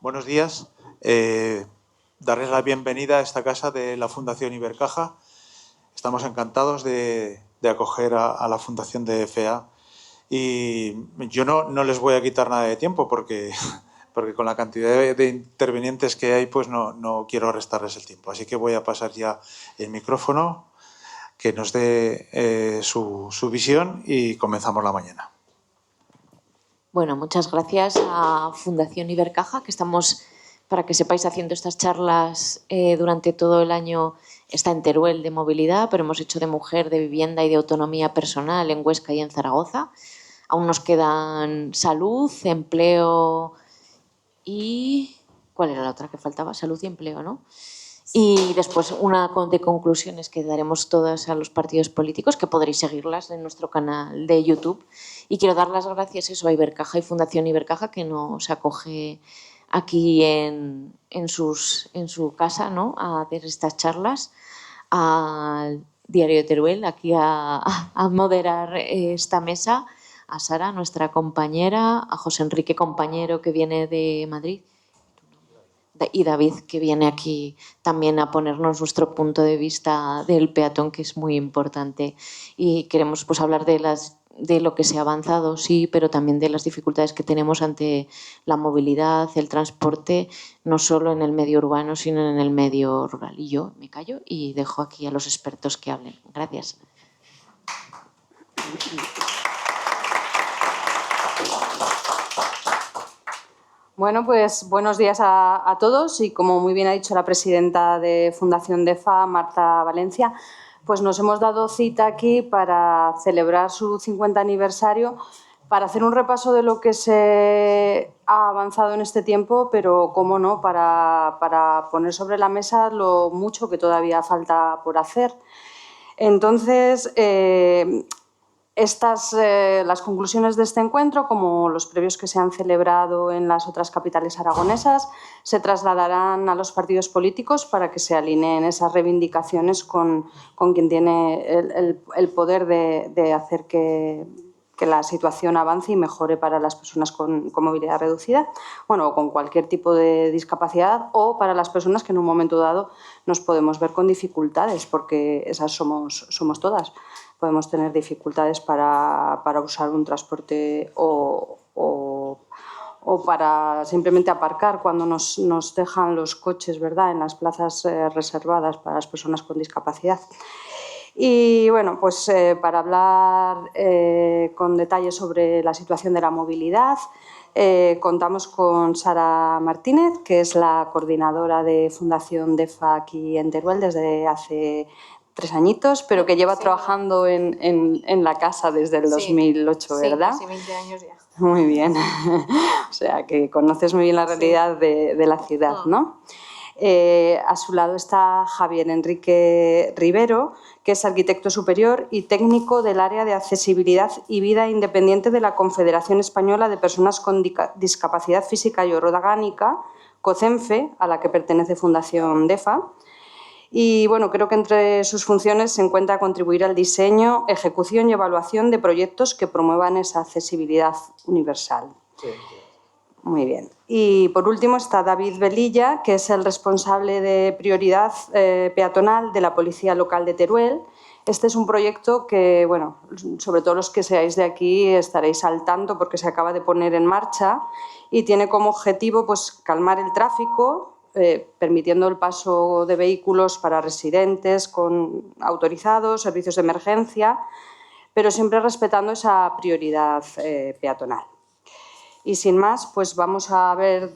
Buenos días. Darles la bienvenida a esta casa de la Fundación Ibercaja. Estamos encantados de acoger a la Fundación de FA y yo no les voy a quitar nada de tiempo porque con la cantidad de intervinientes que hay pues no quiero restarles el tiempo. Así que voy a pasar ya el micrófono, que nos dé su visión y comenzamos la mañana. Bueno, muchas gracias a Fundación Ibercaja, que estamos, para que sepáis, haciendo estas charlas durante todo el año. Está en Teruel de movilidad, pero hemos hecho de mujer, de vivienda y de autonomía personal en Huesca y en Zaragoza. Aún nos quedan salud, empleo y... ¿Cuál era la otra que faltaba? Salud y empleo, ¿no? Y después una de conclusiones que daremos todas a los partidos políticos, que podréis seguirlas en nuestro canal de YouTube. Y quiero dar las gracias a Ibercaja y Fundación Ibercaja, que nos acoge aquí en su casa, ¿no?, a hacer estas charlas, al Diario de Teruel, aquí a moderar esta mesa, a Sara, nuestra compañera, a José Enrique, compañero, que viene de Madrid, y David, que viene aquí también a ponernos nuestro punto de vista del peatón, que es muy importante. Y queremos pues hablar de lo que se ha avanzado, sí, pero también de las dificultades que tenemos ante la movilidad, el transporte, no solo en el medio urbano, sino en el medio rural. Y yo me callo y dejo aquí a los expertos que hablen. Gracias. Bueno, pues buenos días a todos y, como muy bien ha dicho la presidenta de Fundación DEFA, Marta Valencia, pues nos hemos dado cita aquí para celebrar su 50 aniversario, para hacer un repaso de lo que se ha avanzado en este tiempo, pero, cómo no, para poner sobre la mesa lo mucho que todavía falta por hacer. Entonces, las conclusiones de este encuentro, como los previos que se han celebrado en las otras capitales aragonesas, se trasladarán a los partidos políticos para que se alineen esas reivindicaciones con quien tiene el poder de hacer que la situación avance y mejore para las personas con movilidad reducida, bueno, o con cualquier tipo de discapacidad, o para las personas que en un momento dado nos podemos ver con dificultades, porque esas somos todas. Podemos tener dificultades para usar un transporte o para simplemente aparcar cuando nos dejan los coches, ¿verdad?, en las plazas reservadas para las personas con discapacidad. Y bueno, pues para hablar con detalle sobre la situación de la movilidad, contamos con Sara Martínez, que es la coordinadora de Fundación DEFA aquí en Teruel desde hace 3 añitos, pero que lleva trabajando en la casa desde el 2008, ¿verdad? Sí, casi 20 años ya. Muy bien. O sea, que conoces muy bien la realidad de la ciudad, ¿no? A su lado está Javier Enrique Rivero, que es arquitecto superior y técnico del área de accesibilidad y vida independiente de la Confederación Española de Personas con Discapacidad Física y Orgánica, COCENFE, a la que pertenece Fundación DEFA. Y bueno, creo que entre sus funciones se encuentra contribuir al diseño, ejecución y evaluación de proyectos que promuevan esa accesibilidad universal. Sí. Muy bien. Y por último está David Velilla, que es el responsable de prioridad peatonal de la Policía Local de Teruel. Este es un proyecto que, bueno, sobre todo los que seáis de aquí estaréis al tanto porque se acaba de poner en marcha y tiene como objetivo pues calmar el tráfico, permitiendo el paso de vehículos para residentes con autorizados, servicios de emergencia, pero siempre respetando esa prioridad peatonal. Y sin más, pues vamos a ver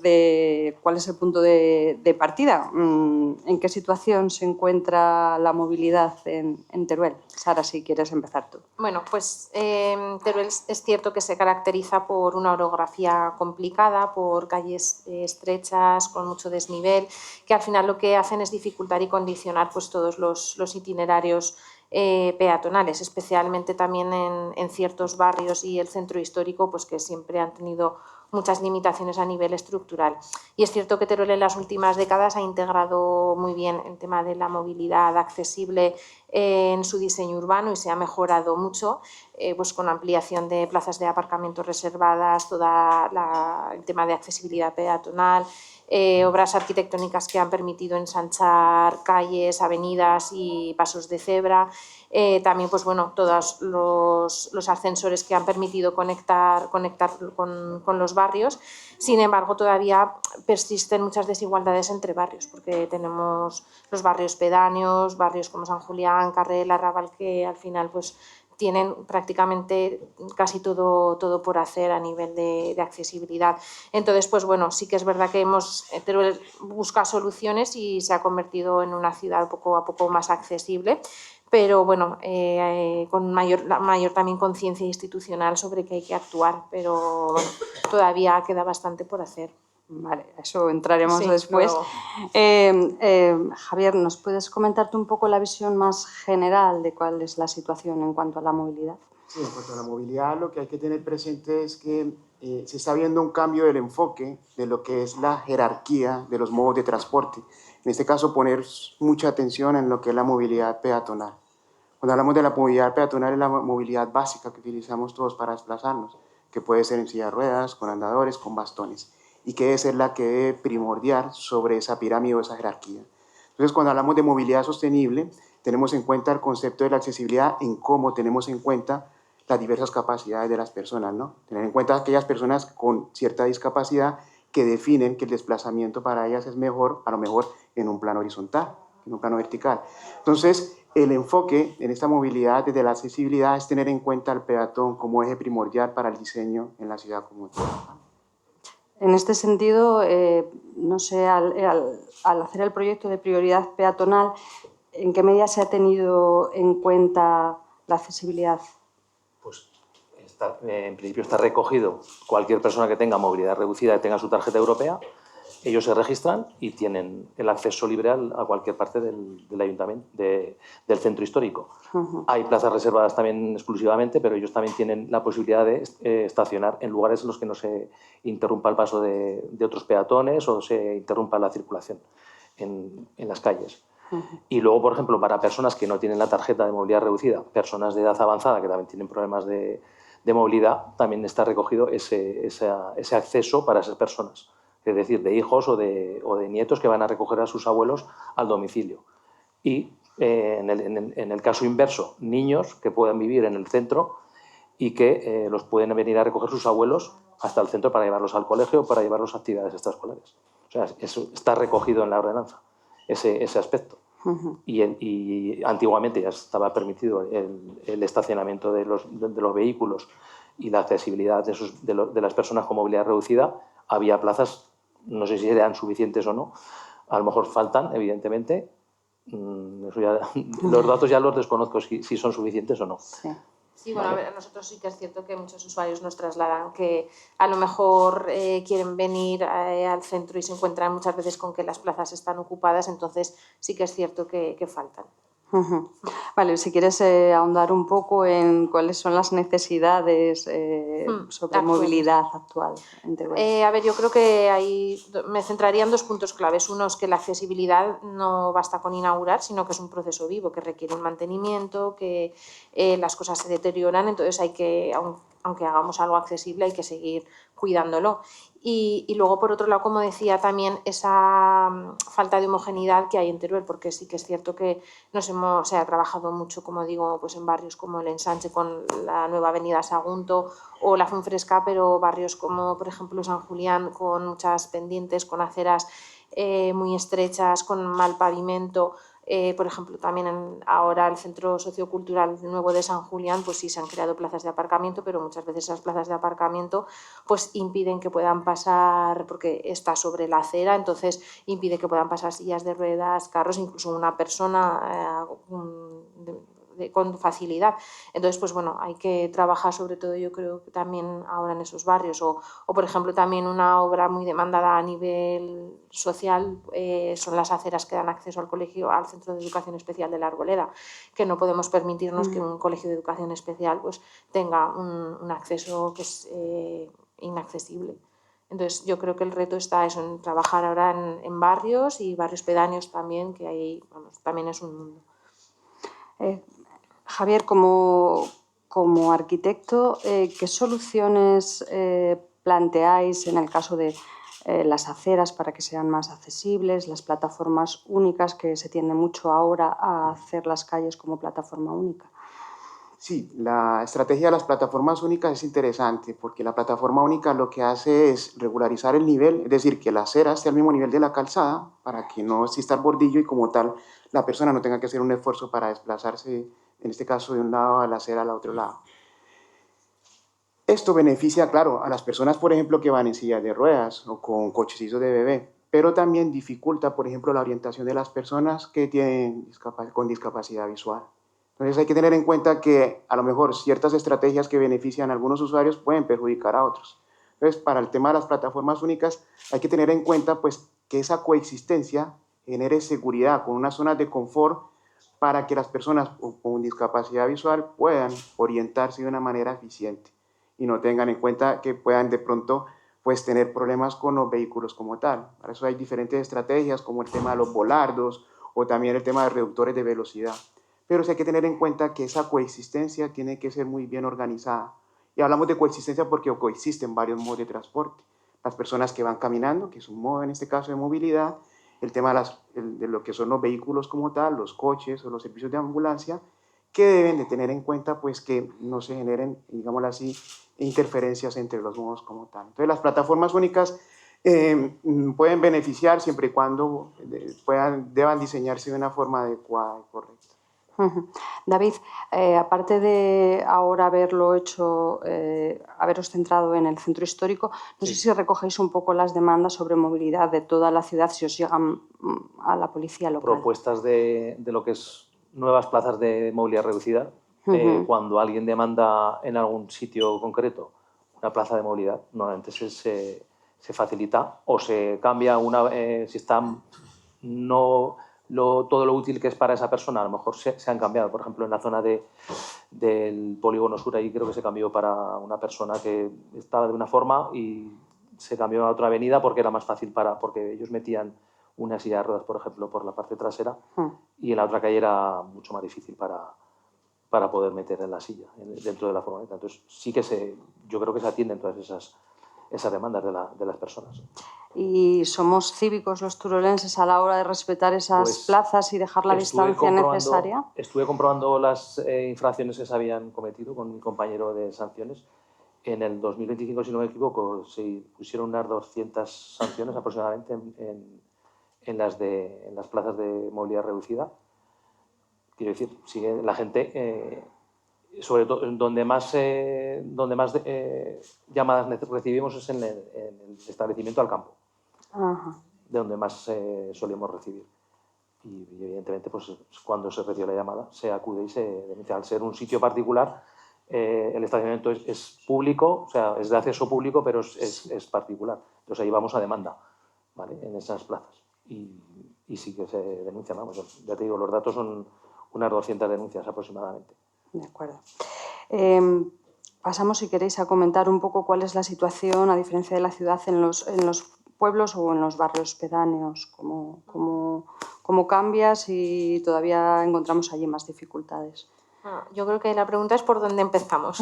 cuál es el punto de partida. ¿En qué situación se encuentra la movilidad en Teruel? Sara, si quieres empezar tú. Bueno, pues Teruel es cierto que se caracteriza por una orografía complicada, por calles estrechas, con mucho desnivel, que al final lo que hacen es dificultar y condicionar pues todos los itinerarios peatonales, especialmente también en ciertos barrios y el centro histórico, pues que siempre han tenido muchas limitaciones a nivel estructural. Y es cierto que Teruel en las últimas décadas ha integrado muy bien el tema de la movilidad accesible en su diseño urbano y se ha mejorado mucho, pues con ampliación de plazas de aparcamiento reservadas, todo el tema de accesibilidad peatonal, obras arquitectónicas que han permitido ensanchar calles, avenidas y pasos de cebra. También pues, bueno, todos los ascensores que han permitido conectar con los barrios. Sin embargo, todavía persisten muchas desigualdades entre barrios, porque tenemos los barrios pedáneos, barrios como San Julián, Carrel, Arrabal, que al final pues, tienen prácticamente casi todo por hacer a nivel de accesibilidad. Entonces, pues bueno, sí que es verdad que Teruel busca soluciones y se ha convertido en una ciudad poco a poco más accesible, pero bueno, con mayor también conciencia institucional sobre que hay que actuar, pero bueno, todavía queda bastante por hacer. Vale, a eso entraremos Sí, después. Javier, ¿nos puedes comentarte un poco la visión más general de cuál es la situación en cuanto a la movilidad? Sí, en cuanto a la movilidad, lo que hay que tener presente es que se está viendo un cambio del enfoque de lo que es la jerarquía de los modos de transporte. En este caso, poner mucha atención en lo que es la movilidad peatonal. Cuando hablamos de la movilidad peatonal, es la movilidad básica que utilizamos todos para desplazarnos, que puede ser en silla de ruedas, con andadores, con bastones, y que debe ser la que debe primordiar sobre esa pirámide o esa jerarquía. Entonces, cuando hablamos de movilidad sostenible, tenemos en cuenta el concepto de la accesibilidad en cómo tenemos en cuenta las diversas capacidades de las personas, ¿no? Tener en cuenta aquellas personas con cierta discapacidad que definen que el desplazamiento para ellas es mejor, a lo mejor en un plano horizontal, en un plano vertical. Entonces, el enfoque en esta movilidad desde la accesibilidad es tener en cuenta al peatón como eje primordial para el diseño en la ciudad como tal. En este sentido, no sé, al hacer el proyecto de prioridad peatonal, ¿en qué medida se ha tenido en cuenta la accesibilidad? Pues en principio está recogido. Cualquier persona que tenga movilidad reducida y tenga su tarjeta europea, ellos se registran y tienen el acceso libre a cualquier parte del ayuntamiento, del centro histórico. Hay plazas reservadas también exclusivamente, pero ellos también tienen la posibilidad de estacionar en lugares en los que no se interrumpa el paso de otros peatones o se interrumpa la circulación en las calles. Y luego, por ejemplo, para personas que no tienen la tarjeta de movilidad reducida, personas de edad avanzada que también tienen problemas de movilidad, también está recogido ese acceso para esas personas. Es decir, de hijos o de nietos que van a recoger a sus abuelos al domicilio. Y en el caso inverso, niños que puedan vivir en el centro y que los pueden venir a recoger sus abuelos hasta el centro para llevarlos al colegio o para llevarlos a actividades extraescolares. O sea, eso está recogido en la ordenanza, ese aspecto. Y antiguamente ya estaba permitido el estacionamiento de los vehículos y la accesibilidad de las personas con movilidad reducida. Había plazas, no sé si eran suficientes o no, a lo mejor faltan, evidentemente. Eso ya, los datos ya los desconozco si son suficientes o no. Sí. Sí, bueno, a ver, a nosotros sí que es cierto que muchos usuarios nos trasladan que a lo mejor quieren venir al centro y se encuentran muchas veces con que las plazas están ocupadas, entonces sí que es cierto que faltan. Vale, si quieres ahondar un poco en cuáles son las necesidades sobre movilidad actual en Teruel. A ver, yo creo que me centraría en dos puntos claves. Uno es que la accesibilidad no basta con inaugurar, sino que es un proceso vivo que requiere un mantenimiento, que las cosas se deterioran, entonces aunque hagamos algo accesible, hay que seguir cuidándolo. Y luego, por otro lado, como decía, también esa falta de homogeneidad que hay en Teruel, porque sí que es cierto que se ha trabajado mucho, como digo, pues en barrios como el Ensanche con la nueva avenida Sagunto o la Fuenfresca, pero barrios como, por ejemplo, San Julián, con muchas pendientes, con aceras muy estrechas, con mal pavimento. Por ejemplo, también ahora el Centro Sociocultural Nuevo de San Julián, pues sí se han creado plazas de aparcamiento, pero muchas veces esas plazas de aparcamiento pues impiden que puedan pasar, porque está sobre la acera, entonces impide que puedan pasar sillas de ruedas, carros, incluso una persona con facilidad. Entonces, pues bueno, hay que trabajar sobre todo, yo creo que también ahora en esos barrios, o por ejemplo también una obra muy demandada a nivel social son las aceras que dan acceso al colegio, al Centro de Educación Especial de la Arboleda, que no podemos permitirnos que un colegio de educación especial pues tenga un acceso que es inaccesible. Entonces, yo creo que el reto está eso, en trabajar ahora en barrios y barrios pedáneos también, que ahí también es un mundo. Javier, como arquitecto, ¿qué soluciones planteáis en el caso de las aceras para que sean más accesibles, las plataformas únicas, que se tiende mucho ahora a hacer las calles como plataforma única? Sí, la estrategia de las plataformas únicas es interesante porque la plataforma única lo que hace es regularizar el nivel, es decir, que la acera esté al mismo nivel de la calzada para que no exista el bordillo y como tal la persona no tenga que hacer un esfuerzo para desplazarse, en este caso de un lado a la acera al otro lado. Esto beneficia, claro, a las personas, por ejemplo, que van en silla de ruedas o con cochecitos de bebé, pero también dificulta, por ejemplo, la orientación de las personas que tienen con discapacidad visual. Entonces hay que tener en cuenta que a lo mejor ciertas estrategias que benefician a algunos usuarios pueden perjudicar a otros. Entonces, para el tema de las plataformas únicas hay que tener en cuenta pues, que esa coexistencia genere seguridad con unas zonas de confort para que las personas con discapacidad visual puedan orientarse de una manera eficiente y no tengan en cuenta que puedan de pronto pues, tener problemas con los vehículos como tal. Para eso hay diferentes estrategias como el tema de los volardos o también el tema de reductores de velocidad. Pero sí hay que tener en cuenta que esa coexistencia tiene que ser muy bien organizada. Y hablamos de coexistencia porque coexisten varios modos de transporte. Las personas que van caminando, que es un modo en este caso de movilidad, el tema de lo que son los vehículos como tal, los coches o los servicios de ambulancia, que deben de tener en cuenta pues que no se generen, digámoslo así, interferencias entre los modos como tal. Entonces las plataformas únicas pueden beneficiar siempre y cuando deban diseñarse de una forma adecuada y correcta. David, aparte de ahora haberlo hecho, haberos centrado en el centro histórico, no sé si recogéis un poco las demandas sobre movilidad de toda la ciudad, si os llegan a la policía local. Propuestas de lo que es nuevas plazas de movilidad reducida. Cuando alguien demanda en algún sitio concreto una plaza de movilidad, normalmente se facilita o se cambia si está todo lo útil que es para esa persona, a lo mejor se han cambiado. Por ejemplo, en la zona del Polígono Sur, ahí creo que se cambió para una persona que estaba de una forma y se cambió a otra avenida porque era más fácil porque ellos metían una silla de ruedas, por ejemplo, por la parte trasera y en la otra calle era mucho más difícil para poder meter en la silla dentro de la furgoneta. Entonces sí que yo creo que se atienden todas esas demandas de las personas. ¿Y somos cívicos los turolenses a la hora de respetar esas plazas y dejar la distancia necesaria? Estuve comprobando las infracciones que se habían cometido con mi compañero de sanciones. En el 2025, si no me equivoco, se pusieron unas 200 sanciones aproximadamente en las plazas de movilidad reducida. Quiero decir, sigue la gente, sobre todo donde más llamadas recibimos es en el establecimiento al campo, de donde más solemos recibir. Y evidentemente, pues cuando se recibe la llamada, se acude y se denuncia. Al ser un sitio particular, el establecimiento es público, o sea, es de acceso público, pero es particular. Entonces ahí vamos a demanda, ¿vale? En esas plazas. Y sí que se denuncian, vamos, ya te digo, los datos son unas 200 denuncias aproximadamente. De acuerdo. Pasamos, si queréis, a comentar un poco cuál es la situación, a diferencia de la ciudad, en los pueblos o en los barrios pedáneos. ¿Cómo cambia si todavía encontramos allí más dificultades? Yo creo que la pregunta es por dónde empezamos,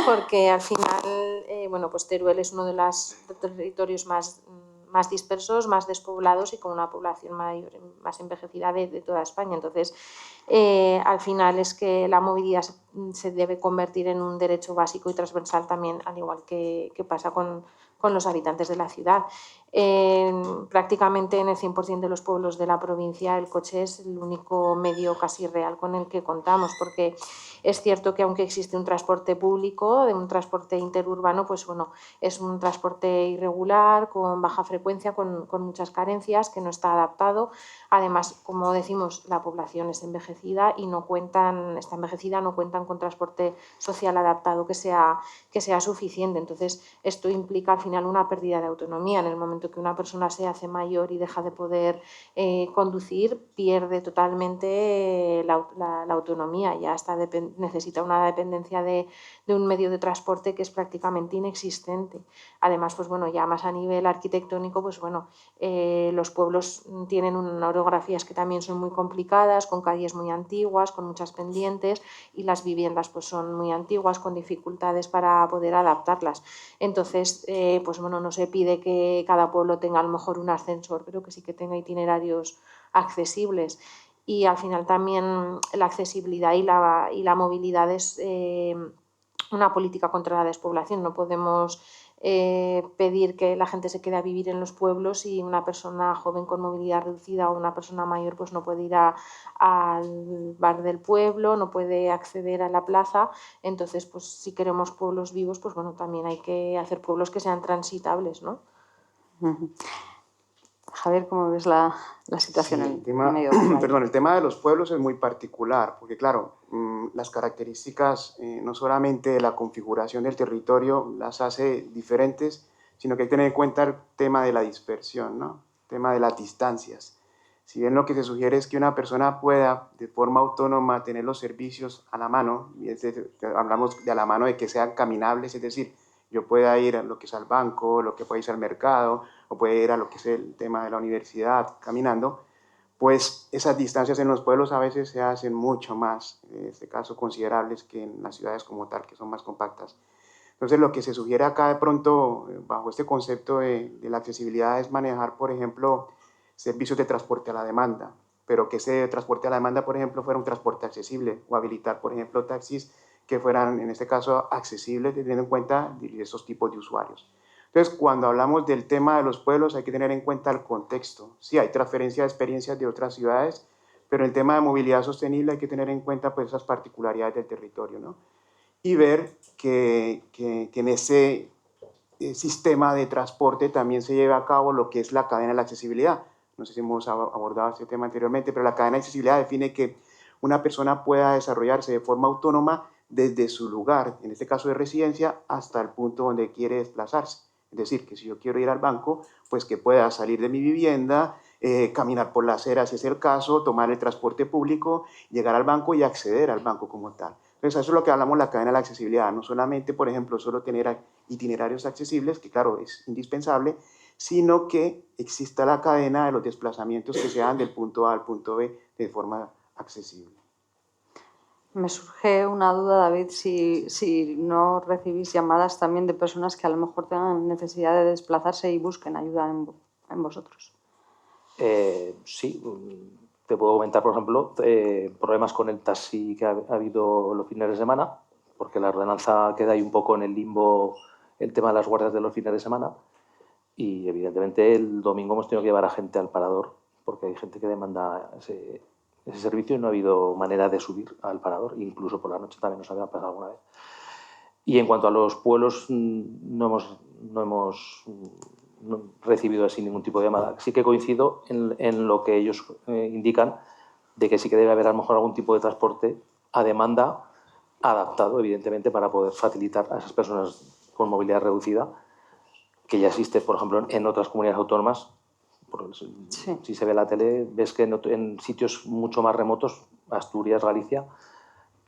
porque al final, pues Teruel es uno de los territorios más dispersos, más despoblados y con una población más envejecida de toda España. Entonces, al final es que la movilidad se debe convertir en un derecho básico y transversal también, al igual que pasa con los habitantes de la ciudad. Prácticamente en el 100% de los pueblos de la provincia el coche es el único medio casi real con el que contamos, porque es cierto que aunque existe un transporte público, un transporte interurbano, pues bueno, es un transporte irregular, con baja frecuencia, con muchas carencias, que no está adaptado. Además, como decimos, la población es envejecida y no cuentan con transporte social adaptado que sea suficiente. Entonces, esto implica al final una pérdida de autonomía. En el momento momento que una persona se hace mayor y deja de poder conducir, pierde totalmente la autonomía, ya necesita una dependencia de un medio de transporte que es prácticamente inexistente. Además, pues bueno, ya más a nivel arquitectónico, pues bueno, los pueblos tienen unas orografías que también son muy complicadas, con calles muy antiguas, con muchas pendientes, y las viviendas pues son muy antiguas, con dificultades para poder adaptarlas. Entonces, pues bueno, no se pide que cada pueblo tenga a lo mejor un ascensor, pero que sí que tenga itinerarios accesibles. Y al final también la accesibilidad y la movilidad es una política contra la despoblación. No podemos pedir que la gente se quede a vivir en los pueblos y una persona joven con movilidad reducida o una persona mayor pues no puede ir al bar del pueblo, no puede acceder a la plaza. Entonces, pues si queremos pueblos vivos, pues bueno, también hay que hacer pueblos que sean transitables, ¿no? Javier, ¿cómo ves la situación Sí, en medio rural? Perdón, el tema de los pueblos es muy particular, porque claro, las características no solamente de la configuración del territorio las hace diferentes, sino que hay que tener en cuenta el tema de la dispersión, ¿no? El tema de las distancias. Si bien lo que se sugiere es que una persona pueda de forma autónoma tener los servicios a la mano, y hablamos de a la mano de que sean caminables, es decir, yo pueda ir a lo que es al banco, lo que pueda ir al mercado, o puede ir a lo que es el tema de la universidad caminando, pues esas distancias en los pueblos a veces se hacen mucho más, en este caso considerables, que en las ciudades como tal, que son más compactas. Entonces lo que se sugiere acá de pronto, bajo este concepto de la accesibilidad, es manejar, por ejemplo, servicios de transporte a la demanda, pero que ese transporte a la demanda, por ejemplo, fuera un transporte accesible, o habilitar, por ejemplo, taxis que fueran, en este caso, accesibles, teniendo en cuenta esos tipos de usuarios. Entonces, cuando hablamos del tema de los pueblos, hay que tener en cuenta el contexto. Sí, hay transferencia de experiencias de otras ciudades, pero el tema de movilidad sostenible hay que tener en cuenta pues, esas particularidades del territorio, ¿no? Y ver que en ese sistema de transporte también se lleva a cabo lo que es la cadena de la accesibilidad. No sé si hemos abordado este tema anteriormente, pero la cadena de accesibilidad define que una persona pueda desarrollarse de forma autónoma desde su lugar, en este caso de residencia, hasta el punto donde quiere desplazarse. Es decir, que si yo quiero ir al banco, pues que pueda salir de mi vivienda, caminar por la acera si es el caso, tomar el transporte público, llegar al banco y acceder al banco como tal. Entonces, eso es lo que hablamos la cadena de la accesibilidad. No solamente, por ejemplo, solo tener itinerarios accesibles, que claro, es indispensable, sino que exista la cadena de los desplazamientos que sean del punto A al punto B de forma accesible. Me surge una duda, David, si no recibís llamadas también de personas que a lo mejor tengan necesidad de desplazarse y busquen ayuda en vosotros. Sí, te puedo comentar, por ejemplo, problemas con el taxi que ha habido los fines de semana, porque la ordenanza queda ahí un poco en el limbo el tema de las guardias de los fines de semana, y evidentemente el domingo hemos tenido que llevar a gente al parador, porque hay gente que demanda ese servicio y no ha habido manera de subir al parador, incluso por la noche también nos había pasado alguna vez. Y en cuanto a los pueblos, no hemos recibido así ningún tipo de llamada. Sí que coincido en lo que ellos indican, de que sí que debe haber a lo mejor algún tipo de transporte a demanda adaptado, evidentemente, para poder facilitar a esas personas con movilidad reducida, que ya existe, por ejemplo, en otras comunidades autónomas. Sí. Si se ve la tele, ves que en sitios mucho más remotos, Asturias, Galicia,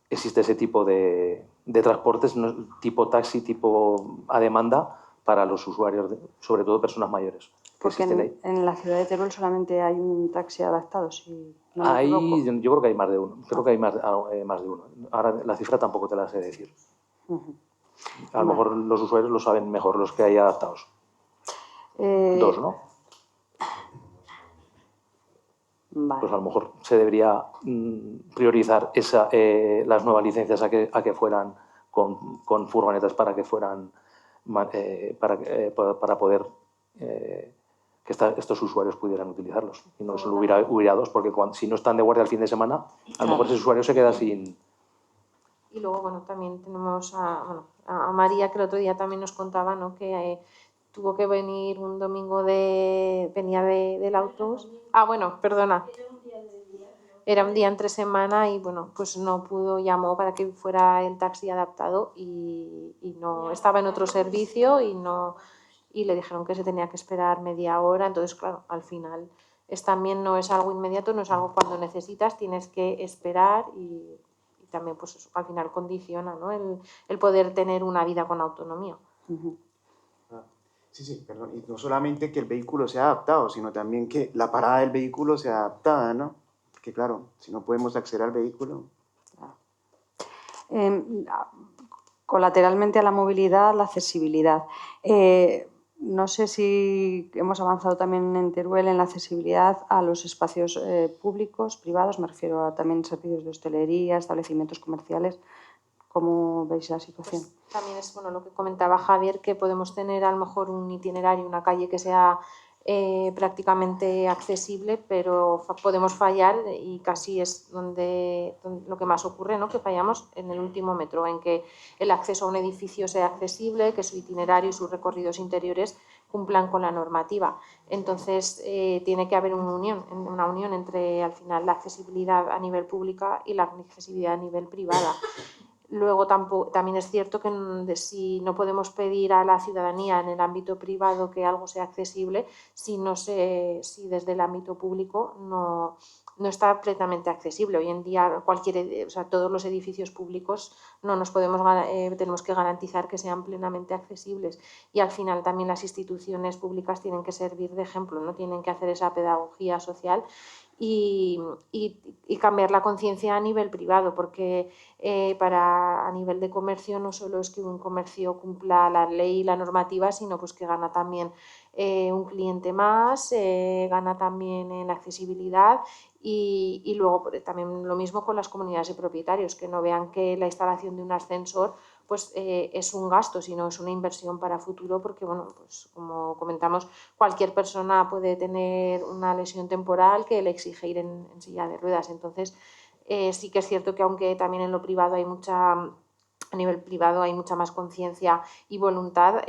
existe ese tipo de transportes, tipo taxi, tipo a demanda, para los usuarios, sobre todo personas mayores. Porque en la ciudad de Teruel solamente hay un taxi adaptado, si no me equivoco. Yo creo que hay más de uno. Creo que hay más de uno. Ahora la cifra tampoco te la sé decir. A lo mejor los usuarios lo saben mejor, los que hay adaptados. Dos, ¿no? Vale. Pues a lo mejor se debería priorizar las nuevas licencias a que fueran con furgonetas para que fueran para poder que estos usuarios pudieran utilizarlos y no solo hubiera dos, porque si no están de guardia el fin de semana, a lo mejor ese usuario se queda sin. Y luego, bueno, también tenemos a María, que el otro día también nos contaba, ¿no?, que tuvo que venir un domingo venía del autobús. Bueno, perdona. Era un día entre semana y, bueno, pues no pudo, llamó para que fuera el taxi adaptado y no estaba en otro servicio y y le dijeron que se tenía que esperar media hora. Entonces, claro, al final también no es algo inmediato, no es algo cuando necesitas, tienes que esperar y también pues eso, al final condiciona, ¿no? el poder tener una vida con autonomía. Sí, perdón. Y no solamente que el vehículo sea adaptado, sino también que la parada del vehículo sea adaptada, ¿no? Porque claro, si no podemos acceder al vehículo... Colateralmente a la movilidad, la accesibilidad. No sé si hemos avanzado también en Teruel en la accesibilidad a los espacios públicos, privados, me refiero a también servicios de hostelería, establecimientos comerciales. ¿Cómo veis la situación? Pues también es bueno, lo que comentaba Javier, que podemos tener a lo mejor un itinerario, una calle que sea prácticamente accesible, pero podemos fallar y casi es donde lo que más ocurre, ¿no? Que fallamos en el último metro, en que el acceso a un edificio sea accesible, que su itinerario y sus recorridos interiores cumplan con la normativa. Entonces, tiene que haber una unión entre, al final, la accesibilidad a nivel pública y la accesibilidad a nivel privada. Luego también es cierto que si no podemos pedir a la ciudadanía en el ámbito privado que algo sea accesible, si desde el ámbito público no está plenamente accesible. Hoy en día todos los edificios públicos tenemos que garantizar que sean plenamente accesibles y al final también las instituciones públicas tienen que servir de ejemplo, ¿no? Tienen que hacer esa pedagogía social y cambiar la conciencia a nivel privado, porque a nivel de comercio no solo es que un comercio cumpla la ley y la normativa, sino pues que gana también un cliente más, gana también en accesibilidad y luego también lo mismo con las comunidades de propietarios, que no vean que la instalación de un ascensor pues es un gasto, sino es una inversión para futuro, porque bueno, pues como comentamos, cualquier persona puede tener una lesión temporal que le exige ir en silla de ruedas. Entonces, sí que es cierto que aunque también en lo privado a nivel privado hay mucha más conciencia y voluntad,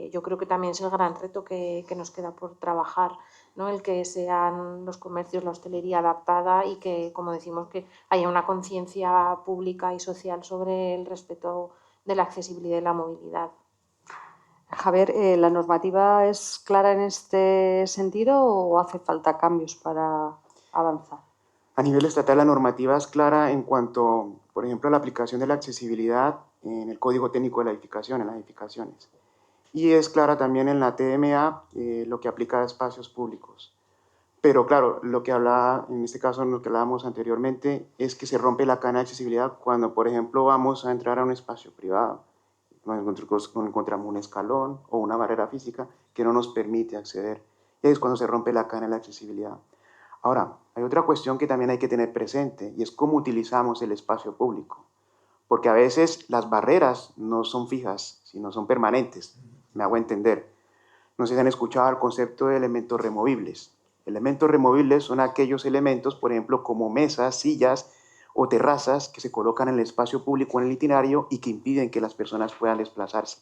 yo creo que también es el gran reto que nos queda por trabajar, ¿no? El que sean los comercios, la hostelería adaptada y que, como decimos, que haya una conciencia pública y social sobre el respeto de la accesibilidad y la movilidad. Javier, ¿la normativa es clara en este sentido o hace falta cambios para avanzar? A nivel estatal, la normativa es clara en cuanto, por ejemplo, a la aplicación de la accesibilidad en el Código Técnico de la Edificación, en las edificaciones. Y es clara también en la TMA lo que aplica a espacios públicos. Pero claro, lo que hablaba, en este caso, lo que hablábamos anteriormente, es que se rompe la cadena de accesibilidad cuando, por ejemplo, vamos a entrar a un espacio privado. Encontramos un escalón o una barrera física que no nos permite acceder. Y ahí es cuando se rompe la cadena de la accesibilidad. Ahora, hay otra cuestión que también hay que tener presente y es cómo utilizamos el espacio público. Porque a veces las barreras no son fijas, sino son permanentes. Me hago entender. No sé si han escuchado el concepto de elementos removibles. Elementos removibles son aquellos elementos, por ejemplo, como mesas, sillas o terrazas que se colocan en el espacio público en el itinerario y que impiden que las personas puedan desplazarse.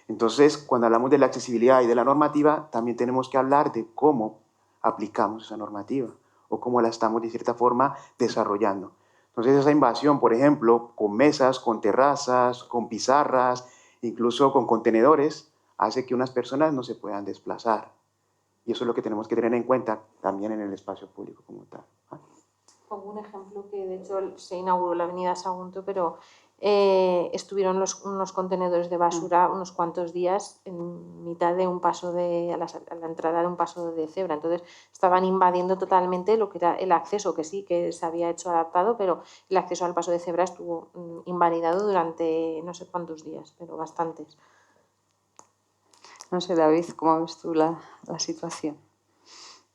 Entonces, cuando hablamos de la accesibilidad y de la normativa, también tenemos que hablar de cómo aplicamos esa normativa o cómo la estamos de cierta forma desarrollando. Entonces, esa invasión, por ejemplo, con mesas, con terrazas, con pizarras, incluso con contenedores, hace que unas personas no se puedan desplazar. Y eso es lo que tenemos que tener en cuenta también en el espacio público como tal. Pongo un ejemplo que de hecho se inauguró la avenida Sagunto, pero estuvieron unos contenedores de basura unos cuantos días en mitad de un paso a la entrada de un paso de cebra. Entonces estaban invadiendo totalmente lo que era el acceso, que sí, que se había hecho adaptado, pero el acceso al paso de cebra estuvo invalidado durante no sé cuántos días, pero bastantes. No sé, David, ¿cómo ves tú la situación?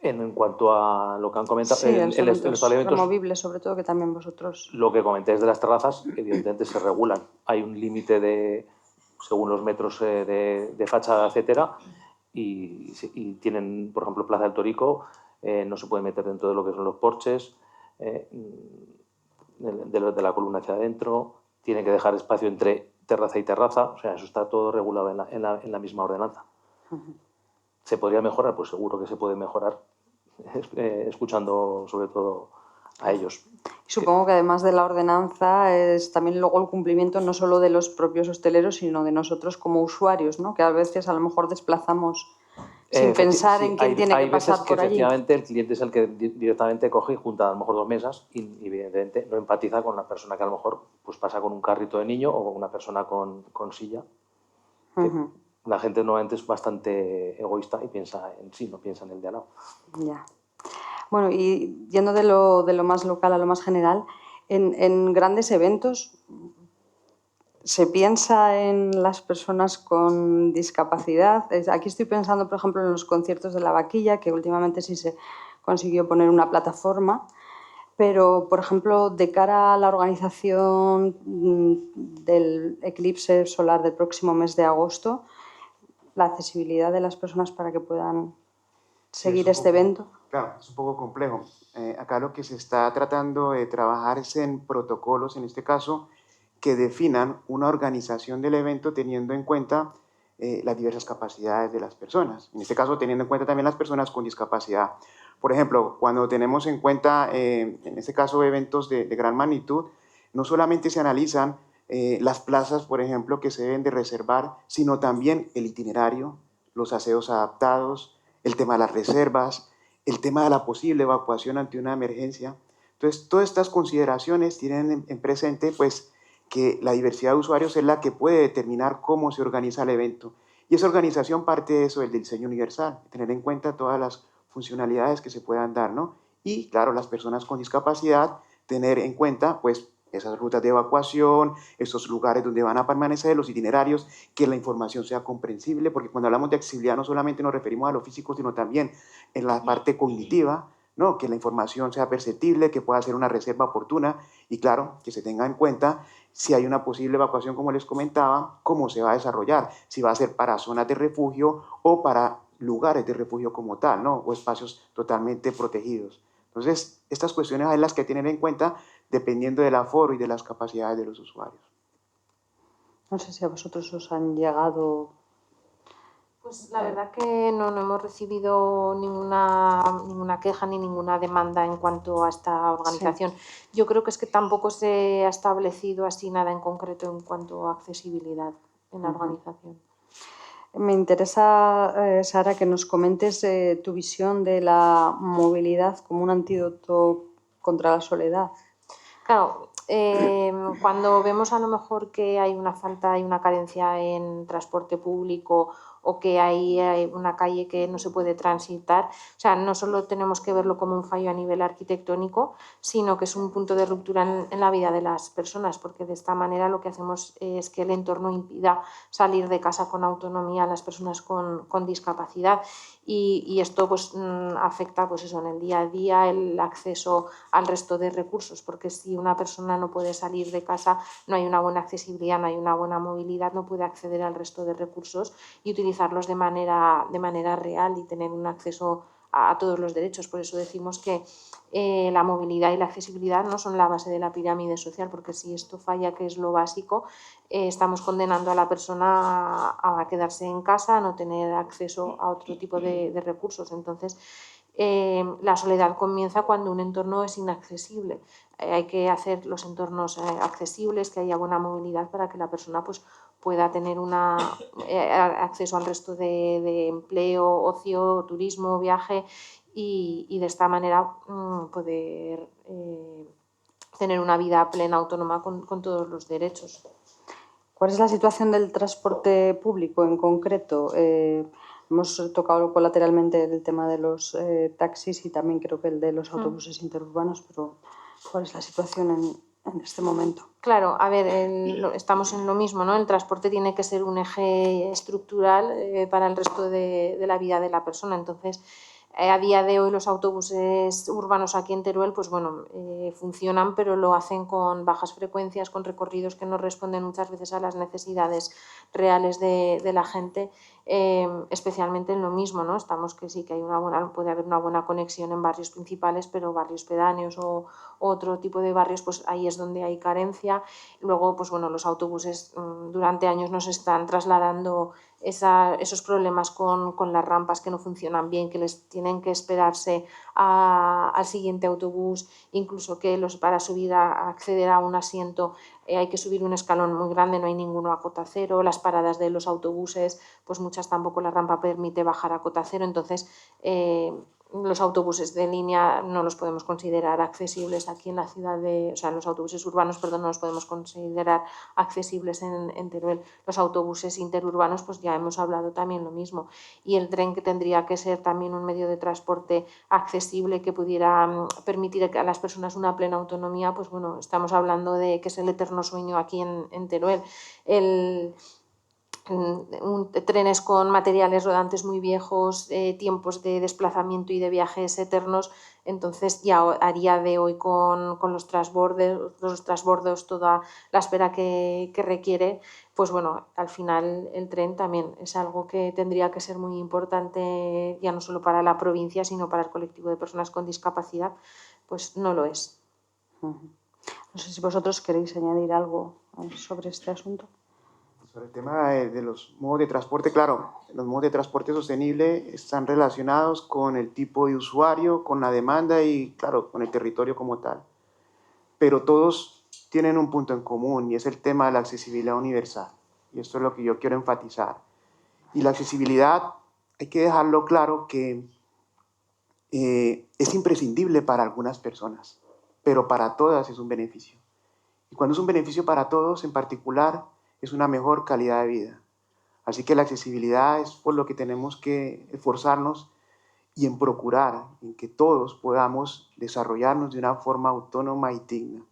En cuanto a lo que han comentado, Sí, los establecimientos removibles, sobre todo, que también vosotros... Lo que comentáis de las terrazas, evidentemente se regulan. Hay un límite según los metros de fachada, etcétera, y tienen, por ejemplo, Plaza del Torico, no se puede meter dentro de lo que son los porches, de la columna hacia adentro, tiene que dejar espacio entre terraza y terraza, o sea, eso está todo regulado en la misma ordenanza. ¿Se podría mejorar? Pues seguro que se puede mejorar, escuchando sobre todo a ellos. Supongo que además de la ordenanza es también luego el cumplimiento no solo de los propios hosteleros, sino de nosotros como usuarios, ¿no? Que a veces a lo mejor desplazamos sin pensar en quién tiene que pasar por allí. Hay veces que efectivamente el cliente es el que directamente coge y junta a lo mejor 2 mesas y evidentemente no empatiza con la persona que a lo mejor pues pasa con un carrito de niño o con una persona con silla. La gente normalmente es bastante egoísta y piensa en sí, no piensa en el de al lado. Ya. Bueno, y yendo de lo más local a lo más general, en grandes eventos, ¿se piensa en las personas con discapacidad? Aquí estoy pensando, por ejemplo, en los conciertos de La Vaquilla, que últimamente sí se consiguió poner una plataforma, pero, por ejemplo, de cara a la organización del eclipse solar del próximo mes de agosto, la accesibilidad de las personas para que puedan seguir este evento. Claro, es un poco complejo. Acá lo que se está tratando de trabajar es en protocolos, en este caso, que definan una organización del evento teniendo en cuenta las diversas capacidades de las personas. En este caso, teniendo en cuenta también las personas con discapacidad. Por ejemplo, cuando tenemos en cuenta, en este caso, eventos de gran magnitud, no solamente se analizan las plazas, por ejemplo, que se deben de reservar, sino también el itinerario, los aseos adaptados, el tema de las reservas, el tema de la posible evacuación ante una emergencia. Entonces, todas estas consideraciones tienen en presente, pues, que la diversidad de usuarios es la que puede determinar cómo se organiza el evento. Y esa organización parte de eso, del diseño universal, tener en cuenta todas las funcionalidades que se puedan dar, ¿no? Y, claro, las personas con discapacidad, tener en cuenta, pues, esas rutas de evacuación, esos lugares donde van a permanecer, los itinerarios, que la información sea comprensible, porque cuando hablamos de accesibilidad no solamente nos referimos a lo físico, sino también en la parte cognitiva, ¿no? Que la información sea perceptible, que pueda ser una reserva oportuna y, claro, que se tenga en cuenta si hay una posible evacuación, como les comentaba, cómo se va a desarrollar, si va a ser para zonas de refugio o para lugares de refugio como tal, ¿no? O espacios totalmente protegidos. Entonces, estas cuestiones hay las que tienen en cuenta dependiendo del aforo y de las capacidades de los usuarios. No sé si a vosotros os han llegado... Pues la verdad que no hemos recibido ninguna queja ni ninguna demanda en cuanto a esta organización. Sí. Yo creo que es que tampoco se ha establecido así nada en concreto en cuanto a accesibilidad en la organización. Me interesa, Sara, que nos comentes tu visión de la movilidad como un antídoto contra la soledad. Claro, cuando vemos a lo mejor que hay una falta, hay una carencia en transporte público o que hay una calle que no se puede transitar, o sea, no solo tenemos que verlo como un fallo a nivel arquitectónico, sino que es un punto de ruptura en la vida de las personas, porque de esta manera lo que hacemos es que el entorno impida salir de casa con autonomía a las personas con discapacidad. Y esto pues afecta pues eso, en el día a día el acceso al resto de recursos, porque si una persona no puede salir de casa, no hay una buena accesibilidad, no hay una buena movilidad, no puede acceder al resto de recursos y utilizarlos de manera real y tener un acceso a todos los derechos. Por eso decimos que la movilidad y la accesibilidad no son la base de la pirámide social, porque si esto falla, que es lo básico, estamos condenando a la persona a quedarse en casa, a no tener acceso a otro tipo de recursos. Entonces, la soledad comienza cuando un entorno es inaccesible. Hay que hacer los entornos accesibles, que haya buena movilidad para que la persona pues, pueda tener acceso al resto de empleo, ocio, turismo, viaje y de esta manera poder tener una vida plena, autónoma con todos los derechos. ¿Cuál es la situación del transporte público en concreto? Hemos tocado colateralmente el tema de los taxis y también creo que el de los autobuses interurbanos, pero ¿cuál es la situación en este momento? Claro, a ver, estamos en lo mismo, ¿no? El transporte tiene que ser un eje estructural para el resto de la vida de la persona. Entonces, a día de hoy los autobuses urbanos aquí en Teruel pues bueno, funcionan, pero lo hacen con bajas frecuencias, con recorridos que no responden muchas veces a las necesidades reales de la gente, especialmente en lo mismo, ¿no? Estamos que sí que puede haber una buena conexión en barrios principales, pero barrios pedáneos o otro tipo de barrios, pues ahí es donde hay carencia. Luego, pues bueno, los autobuses durante años nos están trasladando esos problemas con las rampas que no funcionan bien, que les tienen que esperarse al siguiente autobús, incluso que para subir a acceder a un asiento hay que subir un escalón muy grande, no hay ninguno a cota cero, las paradas de los autobuses, pues muchas tampoco la rampa permite bajar a cota cero, entonces los autobuses de línea no los podemos considerar accesibles aquí en la ciudad o sea, los autobuses urbanos, perdón, no los podemos considerar accesibles en Teruel. Los autobuses interurbanos, pues ya hemos hablado también lo mismo. Y el tren, que tendría que ser también un medio de transporte accesible que pudiera permitir a las personas una plena autonomía, pues bueno, estamos hablando de que es el eterno sueño aquí en Teruel. Trenes con materiales rodantes muy viejos, tiempos de desplazamiento y de viajes eternos, entonces ya a día de hoy con los transbordos, toda la espera que requiere, pues bueno, al final el tren también es algo que tendría que ser muy importante, ya no solo para la provincia, sino para el colectivo de personas con discapacidad, pues no lo es. No sé si vosotros queréis añadir algo sobre este asunto. Sobre el tema de los modos de transporte, claro, los modos de transporte sostenible están relacionados con el tipo de usuario, con la demanda y, claro, con el territorio como tal. Pero todos tienen un punto en común y es el tema de la accesibilidad universal. Y esto es lo que yo quiero enfatizar. Y la accesibilidad, hay que dejarlo claro que es imprescindible para algunas personas, pero para todas es un beneficio. Y cuando es un beneficio para todos, en particular, es una mejor calidad de vida. Así que la accesibilidad es por lo que tenemos que esforzarnos y en procurar en que todos podamos desarrollarnos de una forma autónoma y digna.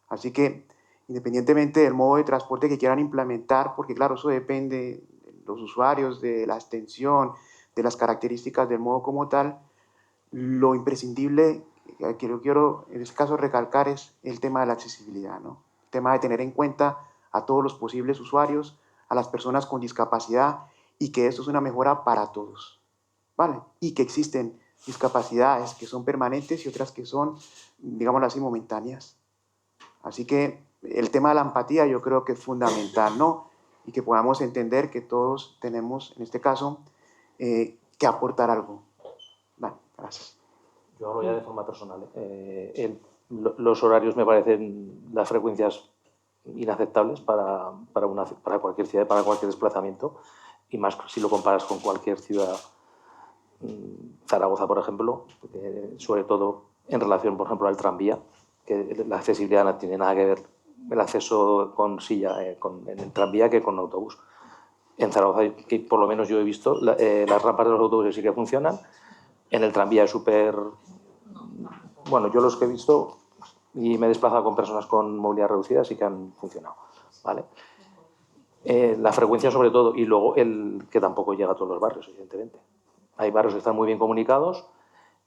Así que, independientemente del modo de transporte que quieran implementar, porque claro, eso depende de los usuarios, de la extensión, de las características del modo como tal, lo imprescindible que yo quiero en este caso recalcar es el tema de la accesibilidad, ¿no? El tema de tener en cuenta a todos los posibles usuarios, a las personas con discapacidad y que esto es una mejora para todos, ¿vale? Y que existen discapacidades que son permanentes y otras que son, digámoslo así, momentáneas. Así que el tema de la empatía yo creo que es fundamental, ¿no? Y que podamos entender que todos tenemos, en este caso, que aportar algo. Vale, gracias. Yo hablo ya de forma personal. Los horarios me parecen las frecuencias inaceptables para cualquier ciudad, para cualquier desplazamiento, y más si lo comparas con cualquier ciudad, Zaragoza, por ejemplo, sobre todo en relación, por ejemplo, al tranvía, que la accesibilidad no tiene nada que ver el acceso con silla en el tranvía que con autobús. En Zaragoza, que por lo menos yo he visto, las rampas de los autobuses sí que funcionan. En el tranvía es súper... Bueno, yo los que he visto y me he desplazado con personas con movilidad reducida sí que han funcionado, ¿vale? La frecuencia sobre todo, y luego el que tampoco llega a todos los barrios, evidentemente. Hay barrios que están muy bien comunicados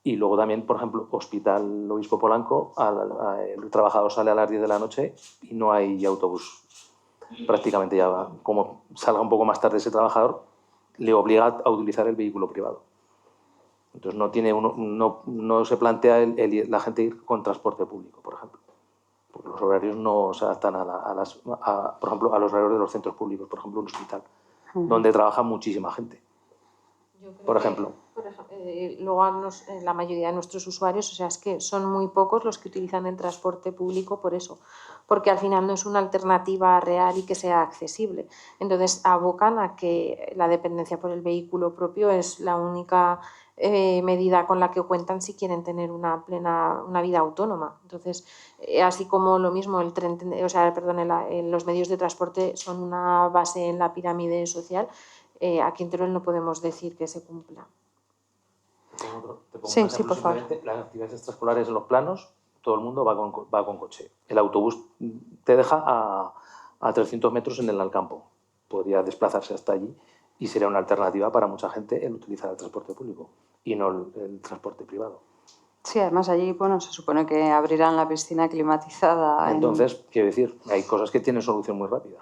y luego también, por ejemplo, Hospital Obispo Polanco, el trabajador sale a las 10 de la noche y no hay autobús. Prácticamente ya, como salga un poco más tarde ese trabajador, le obliga a utilizar el vehículo privado. Entonces no se plantea la gente ir con transporte público, por ejemplo. Porque los horarios no se adaptan por ejemplo, a los horarios de los centros públicos, por ejemplo, un hospital, donde trabaja muchísima gente. Por ejemplo. Luego la mayoría de nuestros usuarios, o sea, es que son muy pocos los que utilizan el transporte público por eso, porque al final no es una alternativa real y que sea accesible. Entonces abocan a que la dependencia por el vehículo propio es la única medida con la que cuentan si quieren tener una vida autónoma. Entonces, así como lo mismo los medios de transporte son una base en la pirámide social, aquí en Teruel no podemos decir que se cumpla. Sí, por favor. Las actividades extraescolares en los planos, todo el mundo va con coche. El autobús te deja a 300 metros en el Alcampo. Podría desplazarse hasta allí y sería una alternativa para mucha gente el utilizar el transporte público y no el transporte privado. Sí, además allí, bueno, se supone que abrirán la piscina climatizada. Entonces, quiero decir, hay cosas que tienen solución muy rápida.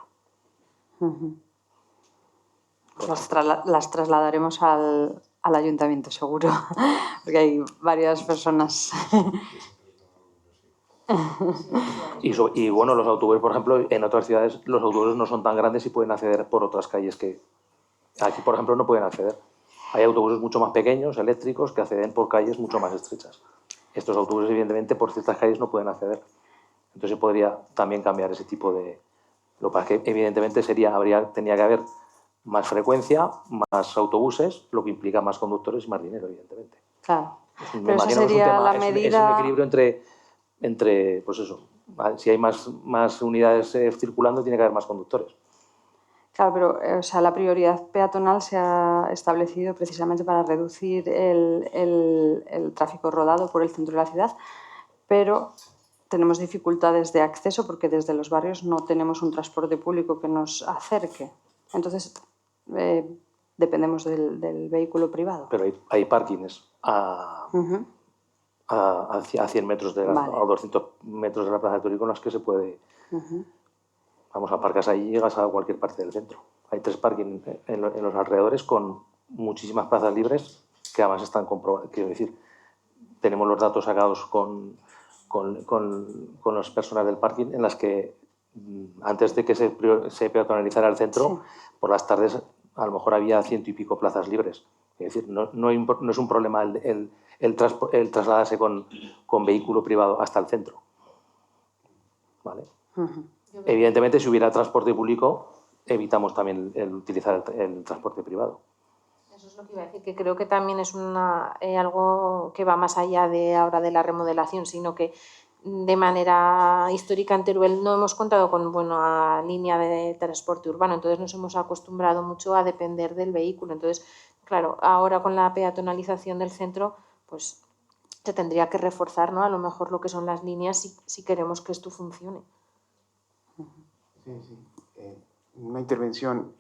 Las trasladaremos al ayuntamiento, seguro, porque hay varias personas. Y bueno, los autobuses, por ejemplo, en otras ciudades los autobuses no son tan grandes y pueden acceder por otras calles que Aquí, por ejemplo, no pueden acceder. Hay autobuses mucho más pequeños, eléctricos, que acceden por calles mucho más estrechas. Estos autobuses, evidentemente, por ciertas calles no pueden acceder. Entonces se podría también cambiar ese tipo de... Lo que pasa es que, evidentemente, tenía que haber más frecuencia, más autobuses, lo que implica más conductores y más dinero, evidentemente. Claro. Me Pero esa imagino que es un sería tema, la es un medida... equilibrio entre, pues eso, si hay más unidades circulando, tiene que haber más conductores. Claro, pero o sea, la prioridad peatonal se ha establecido precisamente para reducir el tráfico rodado por el centro de la ciudad, pero tenemos dificultades de acceso porque desde los barrios no tenemos un transporte público que nos acerque. Entonces, dependemos del vehículo privado. Pero hay parkings a 100 metros Vale. o 200 metros de la Plaza de Torí con los que se puede... Vamos, aparcas ahí y llegas a cualquier parte del centro. Hay 3 parkings en los alrededores con muchísimas plazas libres que además están comprobadas. Quiero decir, tenemos los datos sacados con las personas del parking en las que antes de que se peatonalizara el centro, por las tardes a lo mejor había 100 y pico plazas libres. Es decir, no es un problema el trasladarse con vehículo privado hasta el centro. ¿Vale? Evidentemente, si hubiera transporte público, evitamos también el utilizar el transporte privado. Eso es lo que iba a decir, que creo que también es algo que va más allá de ahora de la remodelación, sino que de manera histórica en Teruel no hemos contado con buena línea de transporte urbano, entonces nos hemos acostumbrado mucho a depender del vehículo. Entonces, claro, ahora con la peatonalización del centro, pues se tendría que reforzar, ¿no? A lo mejor lo que son las líneas si queremos que esto funcione. Sí. Una intervención.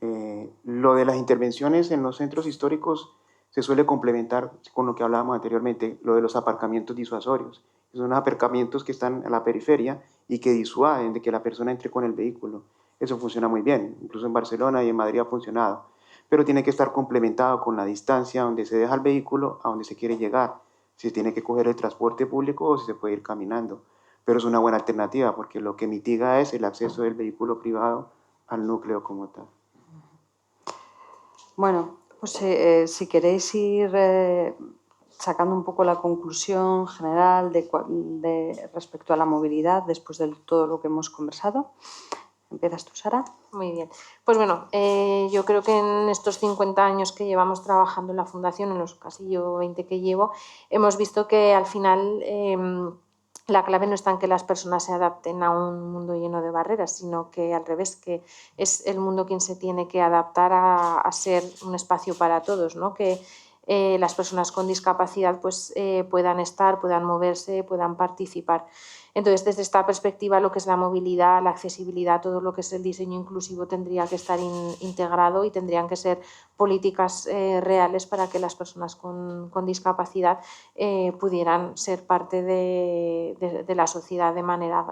Lo de las intervenciones en los centros históricos se suele complementar con lo que hablábamos anteriormente, lo de los aparcamientos disuasorios. Son aparcamientos que están en la periferia y que disuaden de que la persona entre con el vehículo. Eso funciona muy bien, incluso en Barcelona y en Madrid ha funcionado, pero tiene que estar complementado con la distancia donde se deja el vehículo a donde se quiere llegar, si tiene que coger el transporte público o si se puede ir caminando. Pero es una buena alternativa porque lo que mitiga es el acceso del vehículo privado al núcleo como tal. Bueno, pues si queréis ir sacando un poco la conclusión general respecto a la movilidad después de todo lo que hemos conversado. ¿Empiezas tú, Sara? Muy bien. Pues bueno, yo creo que en estos 50 años que llevamos trabajando en la Fundación, en los casi yo 20 que llevo, hemos visto que al final la clave no está en que las personas se adapten a un mundo lleno de barreras, sino que al revés, que es el mundo quien se tiene que adaptar a ser un espacio para todos, ¿no? Que las personas con discapacidad pues, puedan estar, puedan moverse, puedan participar. Entonces, desde esta perspectiva, lo que es la movilidad, la accesibilidad, todo lo que es el diseño inclusivo tendría que estar integrado y tendrían que ser políticas reales para que las personas con discapacidad pudieran ser parte de la sociedad de manera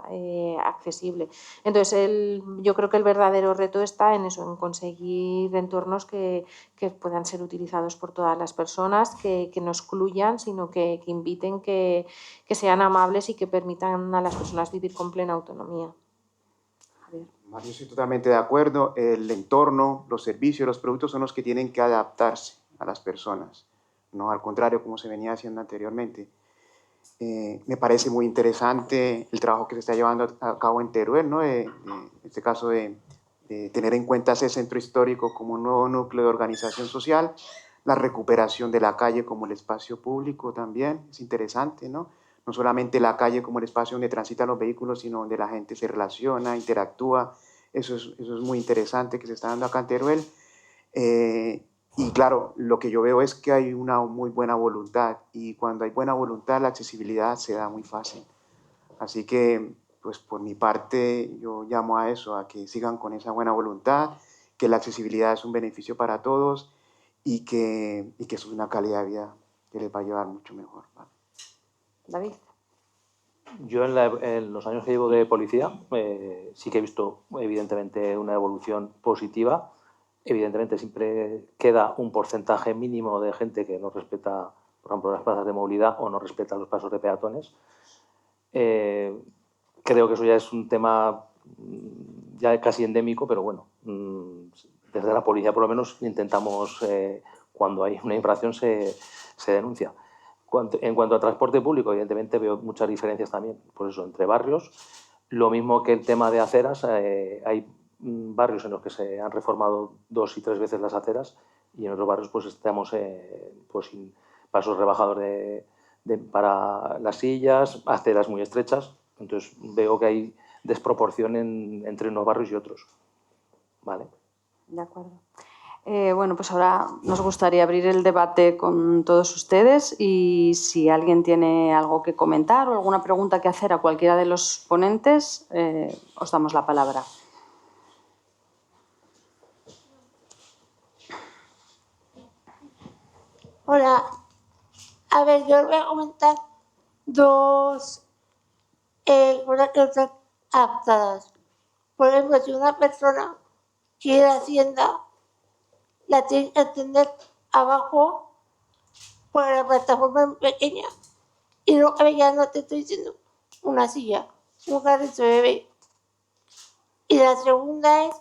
accesible. Entonces, yo creo que el verdadero reto está en eso, en conseguir entornos que puedan ser utilizados por todas las personas, que no excluyan, sino que inviten, que sean amables y que permitan a las personas vivir con plena autonomía. Yo estoy totalmente de acuerdo. El entorno, los servicios, los productos son los que tienen que adaptarse a las personas, no al contrario como se venía haciendo anteriormente. Me parece muy interesante el trabajo que se está llevando a cabo en Teruel, ¿no? En este caso de tener en cuenta ese centro histórico como un nuevo núcleo de organización social, la recuperación de la calle como el espacio público también, es interesante, ¿no? No solamente la calle como el espacio donde transitan los vehículos, sino donde la gente se relaciona, interactúa. Eso es muy interesante que se está dando acá en Teruel. Y claro, lo que yo veo es que hay una muy buena voluntad y cuando hay buena voluntad la accesibilidad se da muy fácil. Así que, pues por mi parte, yo llamo a eso, a que sigan con esa buena voluntad, que la accesibilidad es un beneficio para todos y que es una calidad de vida que les va a llevar mucho mejor, ¿vale? David. Yo en los años que llevo de policía sí que he visto evidentemente una evolución positiva. Evidentemente siempre queda un porcentaje mínimo de gente que no respeta, por ejemplo, las plazas de movilidad o no respeta los pasos de peatones. Creo que eso ya es un tema ya casi endémico, pero bueno, desde la policía por lo menos intentamos, cuando hay una infracción se denuncia. En cuanto a transporte público, evidentemente veo muchas diferencias también, por eso, entre barrios. Lo mismo que el tema de aceras, hay barrios en los que se han reformado 2 y 3 veces las aceras y en otros barrios pues estamos pues sin pasos rebajados para las sillas, aceras muy estrechas. Entonces veo que hay desproporción entre unos barrios y otros. ¿Vale? De acuerdo. Bueno, pues ahora nos gustaría abrir el debate con todos ustedes y si alguien tiene algo que comentar o alguna pregunta que hacer a cualquiera de los ponentes, os damos la palabra. Hola. A ver, yo os voy a comentar dos cosas que están adaptadas. Por ejemplo, si una persona quiere Hacienda, la tiene que atender abajo por la plataforma pequeña. Y no, ya no te estoy diciendo una silla, un carrito de bebé. Y la segunda es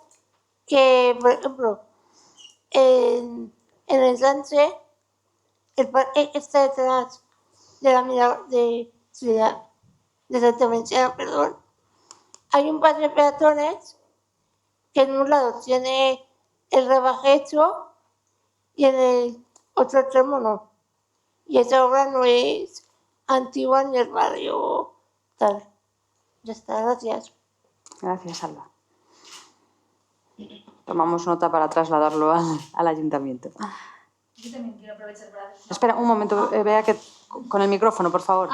que, por ejemplo, en el Sánchez, el parque que está detrás de la Mirador de Santa Mencía, perdón, hay un par de peatones que en un lado tiene el rebaje hecho y en el otro extremo no. Y esa obra no es antigua ni el barrio tal. Ya está, gracias. Gracias, Alba. Tomamos nota para trasladarlo al ayuntamiento. Yo también quiero aprovechar para... Espera un momento, vea que con el micrófono, por favor.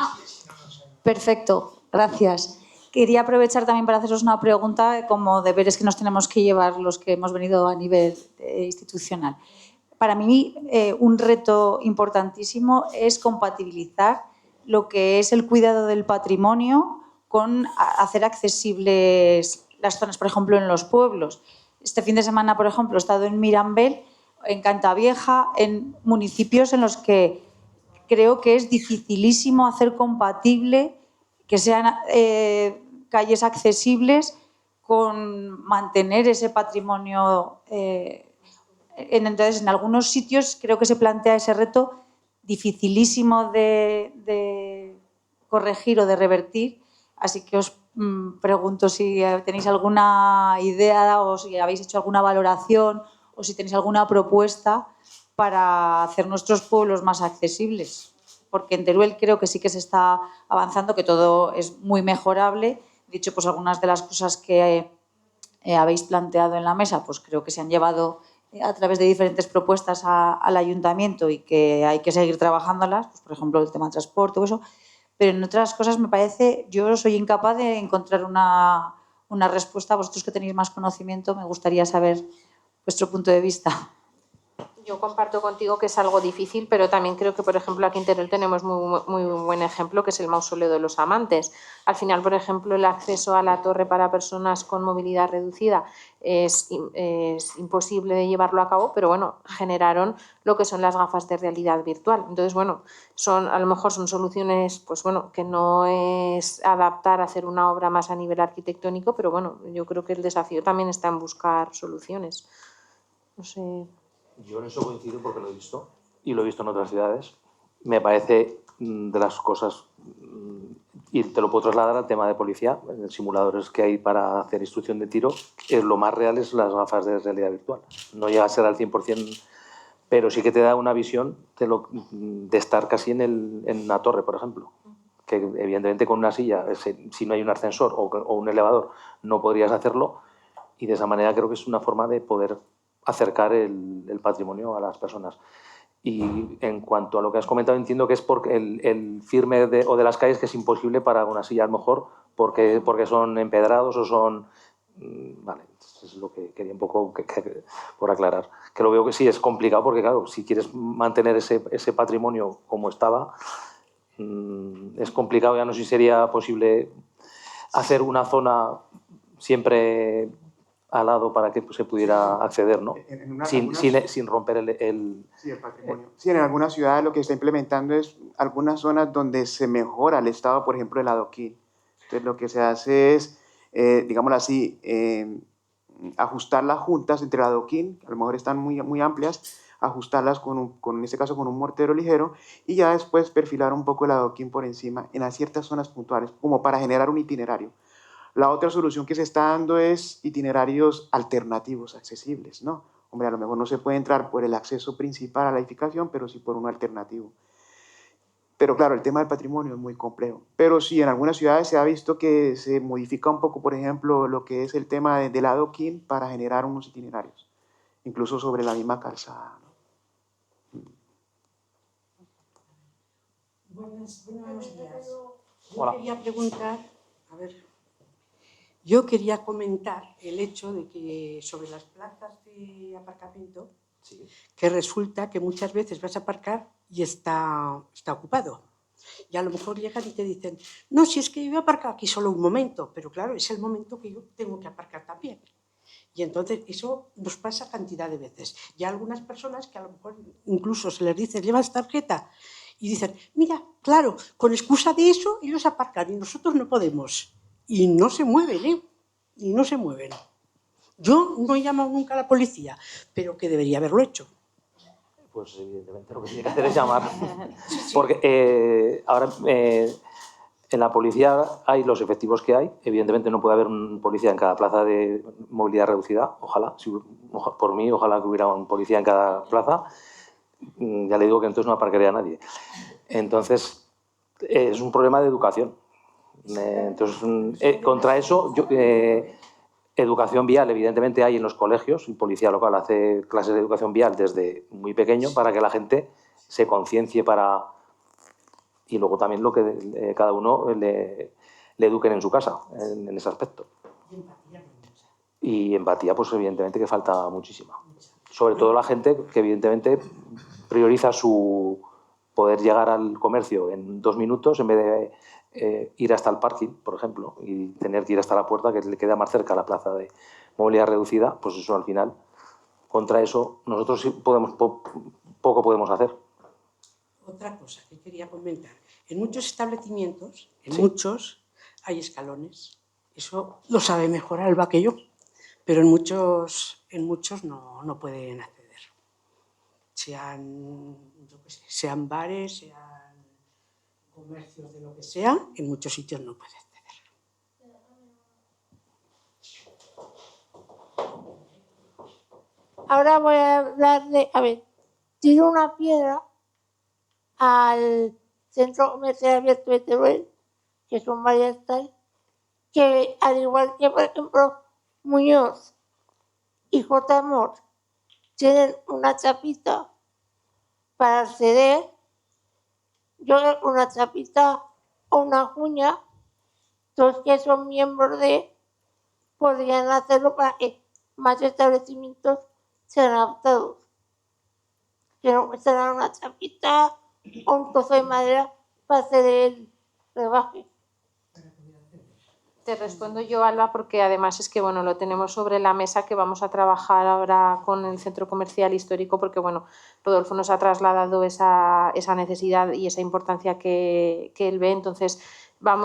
Perfecto, gracias. Quería aprovechar también para haceros una pregunta como deberes que nos tenemos que llevar los que hemos venido a nivel institucional. Para mí, un reto importantísimo es compatibilizar lo que es el cuidado del patrimonio con hacer accesibles las zonas, por ejemplo, en los pueblos. Este fin de semana, por ejemplo, he estado en Mirambel, en Cantavieja, en municipios en los que creo que es dificilísimo hacer compatible que sean calles accesibles con mantener ese patrimonio. Entonces, en algunos sitios creo que se plantea ese reto dificilísimo de corregir o de revertir. Así que os pregunto si tenéis alguna idea o si habéis hecho alguna valoración o si tenéis alguna propuesta para hacer nuestros pueblos más accesibles. Porque en Teruel creo que sí que se está avanzando, que todo es muy mejorable. De hecho, pues algunas de las cosas que habéis planteado en la mesa, pues creo que se han llevado a través de diferentes propuestas al ayuntamiento y que hay que seguir trabajándolas, pues, por ejemplo, el tema del transporte o eso. Pero en otras cosas me parece, yo soy incapaz de encontrar una respuesta. Vosotros que tenéis más conocimiento, me gustaría saber vuestro punto de vista. Yo comparto contigo que es algo difícil, pero también creo que, por ejemplo, aquí en Teruel tenemos muy buen ejemplo, que es el Mausoleo de los Amantes. Al final, por ejemplo, el acceso a la torre para personas con movilidad reducida es imposible de llevarlo a cabo, pero bueno, generaron lo que son las gafas de realidad virtual. Entonces, bueno, a lo mejor son soluciones, pues bueno, que no es adaptar a hacer una obra más a nivel arquitectónico, pero bueno, yo creo que el desafío también está en buscar soluciones. No sé. Yo en eso coincido porque lo he visto y lo he visto en otras ciudades. Me parece de las cosas, y te lo puedo trasladar al tema de policía, en los simuladores que hay para hacer instrucción de tiro, lo más real es las gafas de realidad virtual. No llega a ser al 100%, pero sí que te da una visión de estar casi en una torre, por ejemplo. Que evidentemente con una silla, si no hay un ascensor o un elevador, no podrías hacerlo, y de esa manera creo que es una forma de poder acercar el patrimonio a las personas. Y en cuanto a lo que has comentado, entiendo que es porque el firme o de las calles que es imposible para una silla, a lo mejor porque son empedrados o son... Vale, eso es lo que quería un poco por aclarar. Que lo veo que sí es complicado porque, claro, si quieres mantener ese patrimonio como estaba, es complicado. Ya no sé si sería posible hacer una zona siempre al lado para que se pudiera acceder, ¿no? Sin romper el patrimonio. Sí, en algunas ciudades lo que se está implementando es algunas zonas donde se mejora el estado, por ejemplo, el adoquín. Entonces, lo que se hace es, digámoslo así, ajustar las juntas entre el adoquín, que a lo mejor están muy amplias, ajustarlas en este caso con un mortero ligero, y ya después perfilar un poco el adoquín por encima en las ciertas zonas puntuales, como para generar un itinerario. La otra solución que se está dando es itinerarios alternativos accesibles, ¿no? Hombre, a lo mejor no se puede entrar por el acceso principal a la edificación, pero sí por uno alternativo. Pero claro, el tema del patrimonio es muy complejo. Pero sí, en algunas ciudades se ha visto que se modifica un poco, por ejemplo, lo que es el tema del adoquín para generar unos itinerarios, incluso sobre la misma calzada, ¿no? Buenos días. Hola. Yo quería comentar el hecho de que sobre las plazas de aparcamiento, Sí. que resulta que muchas veces vas a aparcar y está ocupado. Y a lo mejor llegan y te dicen, no, si es que yo voy a aparcar aquí solo un momento, pero claro, es el momento que yo tengo que aparcar también. Y entonces eso nos pasa cantidad de veces. Y hay algunas personas que a lo mejor incluso se les dice, ¿llevas tarjeta? Y dicen, mira, claro, con excusa de eso ellos aparcan y nosotros no podemos. Y no se mueven, ¿eh? Y no se mueven. Yo no he llamado nunca a la policía, pero que debería haberlo hecho. Pues evidentemente lo que tiene que hacer es llamar. Porque ahora en la policía hay los efectivos que hay. Evidentemente no puede haber un policía en cada plaza de movilidad reducida. Ojalá, por mí, ojalá que hubiera un policía en cada plaza. Ya le digo que entonces no aparcaría a nadie. Entonces, es un problema de educación. Entonces, contra eso, educación vial, evidentemente, hay en los colegios. El policía local hace clases de educación vial desde muy pequeño para que la gente se conciencie y luego también lo que cada uno le eduquen en su casa, en ese aspecto. Y empatía, pues evidentemente que falta muchísima. Sobre todo la gente que evidentemente prioriza su poder llegar al comercio en 2 minutos en vez de ir hasta el parking, por ejemplo, y tener que ir hasta la puerta que le queda más cerca a la plaza de movilidad reducida. Pues eso al final, contra eso, nosotros sí poco podemos hacer. Otra cosa que quería comentar. En muchos establecimientos, hay escalones. Eso lo sabe mejor Alba que yo, pero en muchos no pueden acceder. Sean bares, sean comercios de lo que sea, en muchos sitios no puede acceder. Ahora voy a hablar tiro una piedra al Centro Comercial Abierto de Teruel, que son varias tal, que al igual que, por ejemplo, Muñoz y J. Amor tienen una chapita para acceder. Yo una chapita o una cuña, los que son miembros podrían hacerlo para que más establecimientos sean adaptados. Que no será una chapita o un trozo de madera para hacer el rebaje. Te respondo yo, Alba, porque además es que bueno, lo tenemos sobre la mesa, que vamos a trabajar ahora con el Centro Comercial Histórico, porque bueno, Rodolfo nos ha trasladado esa necesidad y esa importancia que él ve. Entonces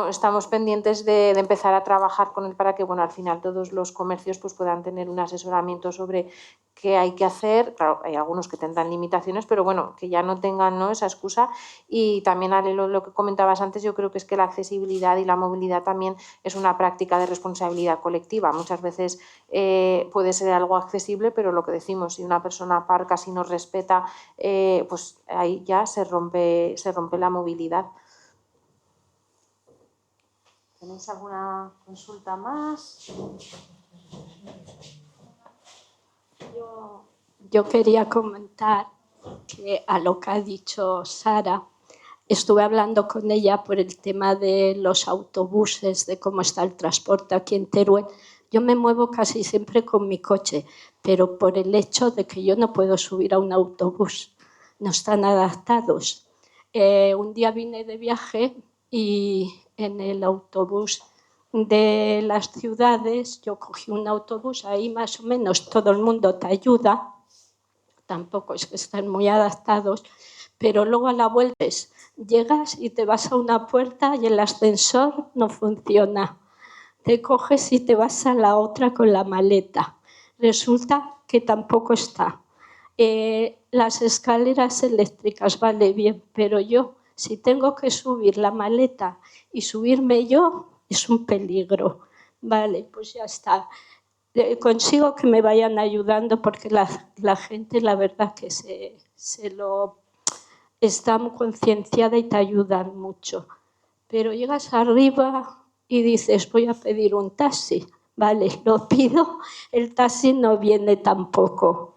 estamos pendientes de empezar a trabajar con él para que bueno, al final todos los comercios pues, puedan tener un asesoramiento sobre qué hay que hacer. Claro, hay algunos que tendrán limitaciones, pero bueno, que ya no tengan, ¿no?, esa excusa. Y también, Ale, lo que comentabas antes, yo creo que es que la accesibilidad y la movilidad también es una práctica de responsabilidad colectiva. Muchas veces puede ser algo accesible, pero lo que decimos, si una persona aparca, si no respeta, pues ahí ya se rompe la movilidad. ¿Tenéis alguna consulta más? Yo quería comentar que a lo que ha dicho Sara, estuve hablando con ella por el tema de los autobuses, de cómo está el transporte aquí en Teruel. Yo me muevo casi siempre con mi coche, pero por el hecho de que yo no puedo subir a un autobús, no están adaptados. Un día vine de viaje y en el autobús de las ciudades, yo cogí un autobús, ahí más o menos todo el mundo te ayuda, tampoco es que estén muy adaptados, pero luego a la vuelta llegas y te vas a una puerta y el ascensor no funciona. Te coges y te vas a la otra con la maleta. Resulta que tampoco está. Las escaleras eléctricas, vale, bien, pero yo, si tengo que subir la maleta y subirme yo, es un peligro. Vale, pues ya está. Consigo que me vayan ayudando porque la gente, la verdad, que está muy concienciada y te ayudan mucho. Pero llegas arriba y dices, voy a pedir un taxi. Vale, lo pido, el taxi no viene tampoco.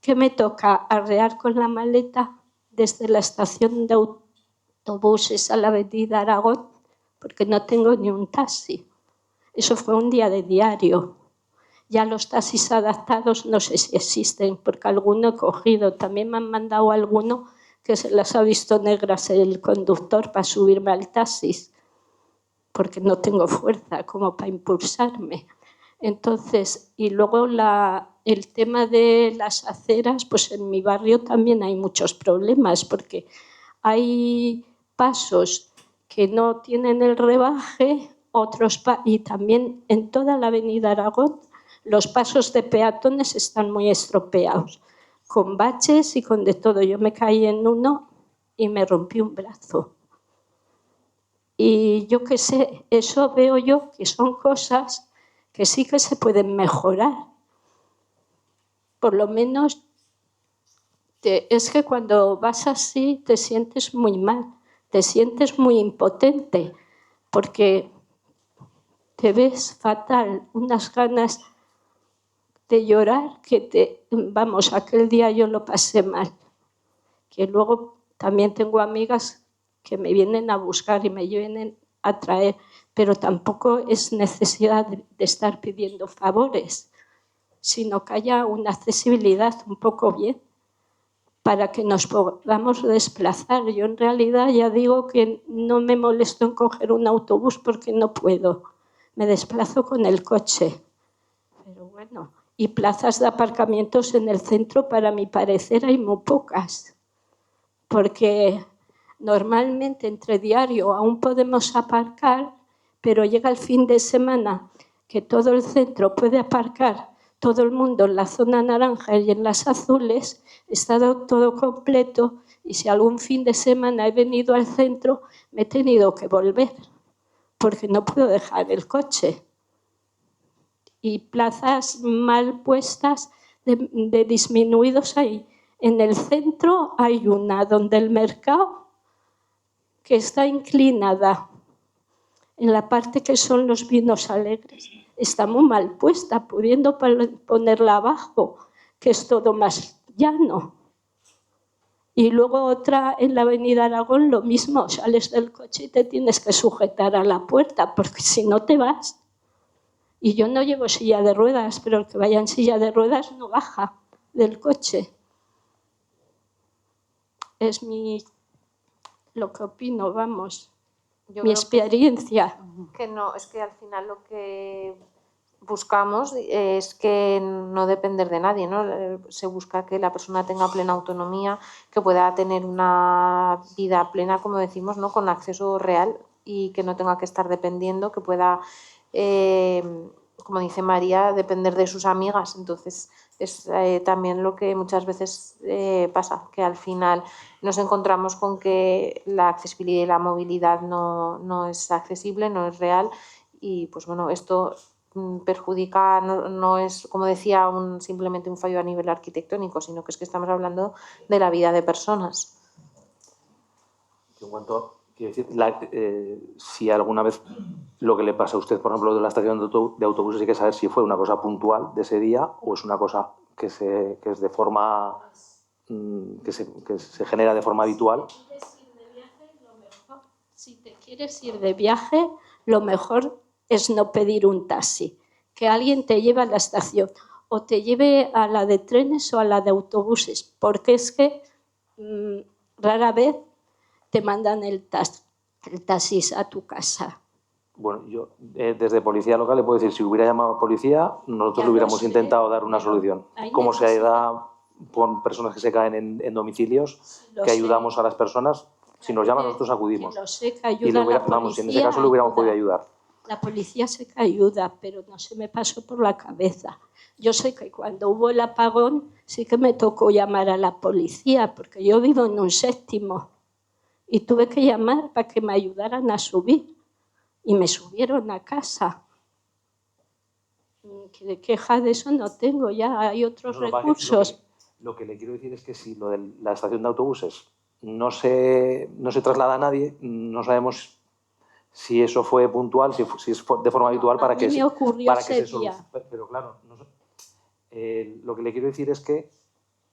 ¿Qué me toca? Arrear con la maleta desde la estación de autobuses a la avenida Aragón, porque no tengo ni un taxi. Eso fue un día de diario. Ya los taxis adaptados no sé si existen, porque alguno he cogido. También me han mandado alguno que se las ha visto negras el conductor para subirme al taxi, porque no tengo fuerza como para impulsarme. Entonces, y luego el tema de las aceras, pues en mi barrio también hay muchos problemas, porque hay pasos que no tienen el rebaje, y también en toda la avenida Aragón los pasos de peatones están muy estropeados, con baches y con de todo. Yo me caí en uno y me rompí un brazo. Y yo qué sé, eso veo yo que son cosas que sí que se pueden mejorar. Por lo menos es que cuando vas así te sientes muy mal, te sientes muy impotente, porque te ves fatal, unas ganas de llorar que vamos, aquel día yo lo pasé mal. Que luego también tengo amigas que me vienen a buscar y me vienen a traer, pero tampoco es necesidad de estar pidiendo favores, sino que haya una accesibilidad un poco bien para que nos podamos desplazar. Yo en realidad ya digo que no me molesto en coger un autobús porque no puedo, me desplazo con el coche. Pero bueno, y plazas de aparcamientos en el centro, para mi parecer, hay muy pocas, porque normalmente entre diario aún podemos aparcar, pero llega el fin de semana que todo el centro puede aparcar, todo el mundo en la zona naranja y en las azules, está todo completo, y si algún fin de semana he venido al centro, me he tenido que volver, porque no puedo dejar el coche. Y plazas mal puestas de disminuidos hay. En el centro hay una donde el mercado, que está inclinada en la parte que son los vinos alegres, está muy mal puesta, pudiendo ponerla abajo, que es todo más llano. Y luego otra en la avenida Aragón, lo mismo, sales del coche y te tienes que sujetar a la puerta, porque si no te vas. Y yo no llevo silla de ruedas, pero el que vaya en silla de ruedas no baja del coche. Es lo que opino, vamos, mi experiencia. Que no, es que al final lo que buscamos es que no depender de nadie, ¿no? Se busca que la persona tenga plena autonomía, que pueda tener una vida plena, como decimos, ¿no? Con acceso real, y que no tenga que estar dependiendo, que pueda, como dice María, depender de sus amigas. Entonces es también lo que muchas veces pasa, que al final nos encontramos con que la accesibilidad y la movilidad no es accesible, no es real, y pues bueno, esto perjudica, no es, como decía, simplemente un fallo a nivel arquitectónico, sino que es que estamos hablando de la vida de personas. En cuanto, quiero decir, si alguna vez lo que le pasa a usted, por ejemplo, de la estación de autobuses, hay que saber si fue una cosa puntual de ese día o es una cosa que es de forma, que se genera de forma habitual. Si te quieres ir de viaje, lo mejor es no pedir un taxi, que alguien te lleve a la estación o te lleve a la de trenes o a la de autobuses, porque es que rara vez te mandan el taxi a tu casa. Bueno, yo desde policía local le puedo decir, si hubiera llamado a policía, nosotros le hubiéramos intentado dar una solución. Como se da con personas que se caen en domicilios, que ayudamos a las personas, si nos llaman nosotros acudimos. Lo sé, que ayuda y vamos, si en ese caso le hubiéramos podido ayudar. La policía sé que ayuda, pero no se me pasó por la cabeza. Yo sé que cuando hubo el apagón sí que me tocó llamar a la policía, porque yo vivo en un 7º y tuve que llamar para que me ayudaran a subir y me subieron a casa. De queja de eso no tengo, ya hay otros recursos. Lo que le quiero decir es que si lo de la estación de autobuses no se traslada a nadie, no sabemos si eso fue puntual, si es de forma habitual para que se solucione. Pero claro, lo que le quiero decir es que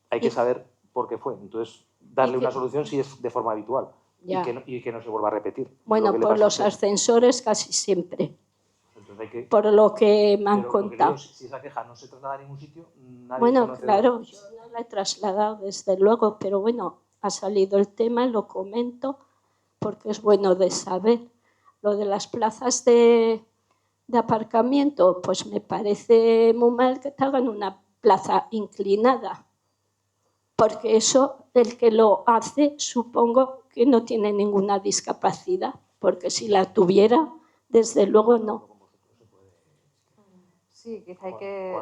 hay que saber por qué fue. Entonces, darle una solución si es de forma habitual y que no se vuelva a repetir. Bueno, por los ascensores casi siempre. Por lo que me han contado. Si esa queja no se traslada a ningún sitio, nadie bueno, conoce. Claro, yo no la he trasladado desde luego, pero bueno, ha salido el tema, lo comento, porque es bueno de saber. Lo de las plazas de aparcamiento, pues me parece muy mal que te hagan una plaza inclinada, porque eso, el que lo hace, supongo que no tiene ninguna discapacidad, porque si la tuviera, desde luego no. Sí, quizá hay que...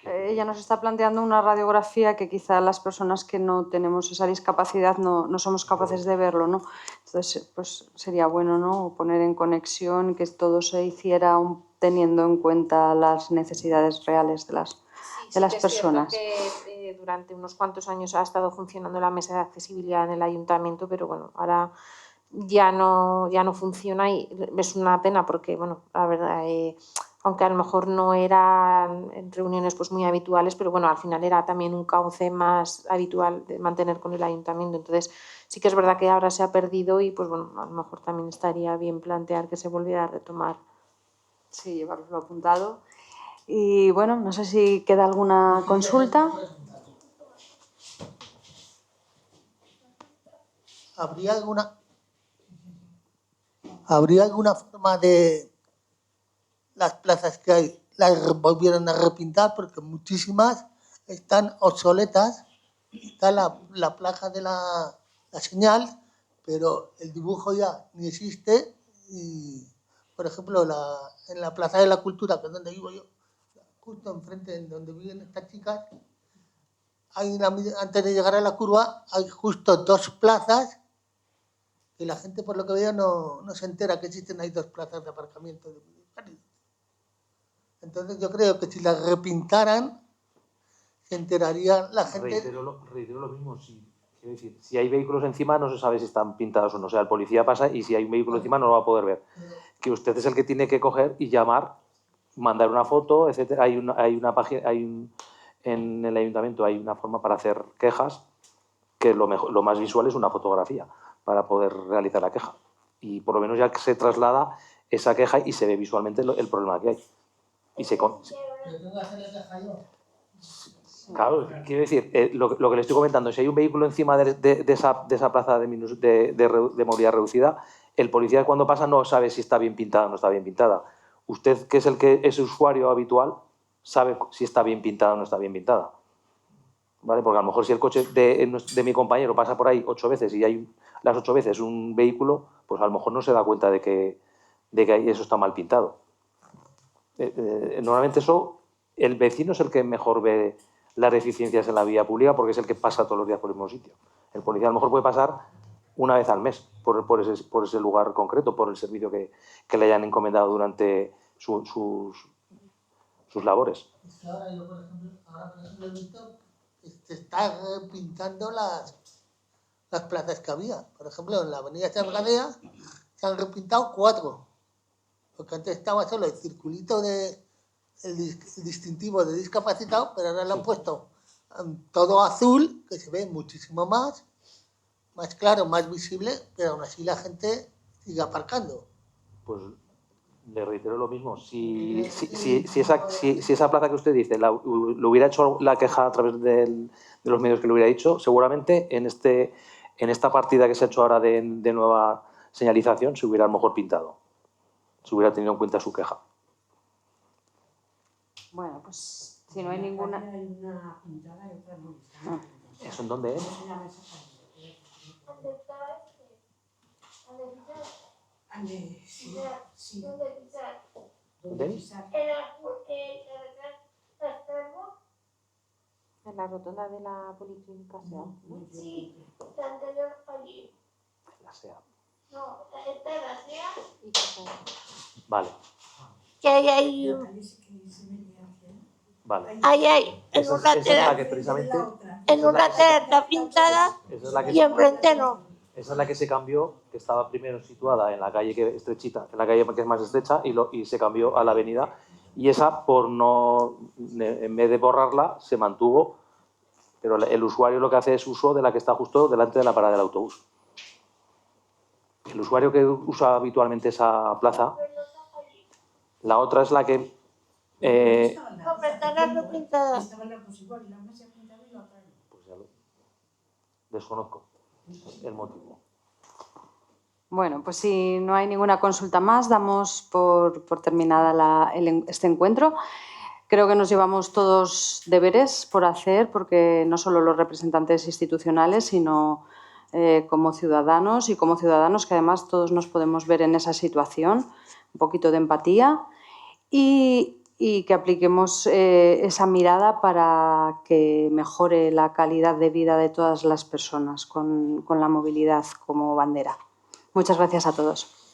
Ella nos está planteando una radiografía que quizá las personas que no tenemos esa discapacidad no somos capaces de verlo, ¿no? Entonces, pues sería bueno, ¿no?, poner en conexión que todo se hiciera teniendo en cuenta las necesidades reales de las personas. Es cierto que durante unos cuantos años ha estado funcionando la mesa de accesibilidad en el ayuntamiento, pero bueno, ahora ya no funciona y es una pena porque, bueno, la verdad, aunque a lo mejor no eran reuniones pues muy habituales, pero bueno, al final era también un cauce más habitual de mantener con el ayuntamiento. Entonces, sí que es verdad que ahora se ha perdido y pues bueno, a lo mejor también estaría bien plantear que se volviera a retomar. Sí, llevarlo apuntado. Y bueno, no sé si queda alguna consulta. ¿Habría alguna forma de las plazas que hay las volvieran a repintar? Porque muchísimas están obsoletas. Está la placa de la señal, pero el dibujo ya ni existe. Y, por ejemplo, en la Plaza de la Cultura, que es donde vivo yo, justo enfrente de donde viven estas chicas, antes de llegar a la curva, hay justo 2 plazas que la gente, por lo que veo, no se entera que existen ahí 2 plazas de aparcamiento. Entonces yo creo que si las repintaran, se enteraría la gente. Reitero lo mismo. Quiero decir, si hay vehículos encima, no se sabe si están pintados o no. O sea, el policía pasa y si hay un vehículo encima no lo va a poder ver. Que usted es el que tiene que coger y llamar, mandar una foto, etcétera. Hay una página, en el ayuntamiento hay una forma para hacer quejas, que lo más visual es una fotografía para poder realizar la queja. Y por lo menos ya se traslada esa queja y se ve visualmente el problema que hay. Y se... Claro, quiero decir, lo que le estoy comentando, si hay un vehículo encima de esa plaza de movilidad reducida, el policía cuando pasa no sabe si está bien pintada o no está bien pintada. Usted, que es el que es usuario habitual, sabe si está bien pintada o no está bien pintada. ¿Vale? Porque a lo mejor si el coche de mi compañero pasa por ahí 8 veces y hay las 8 veces un vehículo, pues a lo mejor no se da cuenta de que eso está mal pintado. Normalmente el vecino es el que mejor ve las deficiencias en la vía pública porque es el que pasa todos los días por el mismo sitio. El policía a lo mejor puede pasar una vez al mes por ese lugar concreto, por el servicio que le hayan encomendado durante sus labores. Ahora, por ejemplo, he visto que se están pintando las plazas que había. Por ejemplo, en la avenida San Gadea se han repintado 4. Porque antes estaba solo el circulito el distintivo de discapacitado, pero ahora le han puesto todo azul, que se ve muchísimo más claro, más visible, pero aún así la gente sigue aparcando. Pues le reitero lo mismo. Si esa plaza que usted dice lo hubiera hecho la queja a través de los medios que le hubiera dicho, seguramente en esta partida que se ha hecho ahora de nueva señalización se hubiera a lo mejor pintado. Se hubiera tenido en cuenta su queja. Bueno, pues si no hay ninguna... ¿Eso en dónde es? En la rotonda de la Policlínica SEA. Sí, la anterior allí. La SEA. No, esta es la SEA. ¿Y qué pasa? Vale, Que hay vale. ahí, en Esa un es la que lateral. precisamente... En un lateral está pintada Esa es la que y enfrente no. Esa es la que se cambió, que estaba primero situada en la calle que estrechita, en la calle que es más estrecha, y se cambió a la avenida. Y esa, por no, en vez de borrarla, se mantuvo, pero el usuario lo que hace es uso de la que está justo delante de la parada del autobús. El usuario que usa habitualmente esa plaza, la otra es la que... No, pero está no pintada. Pues ya lo desconozco el motivo. Bueno, pues si no hay ninguna consulta más, damos por terminada este encuentro. Creo que nos llevamos todos deberes por hacer, porque no solo los representantes institucionales, sino como ciudadanos y como ciudadanos que además todos nos podemos ver en esa situación, un poquito de empatía y que apliquemos esa mirada para que mejore la calidad de vida de todas las personas con la movilidad como bandera. Muchas gracias a todos.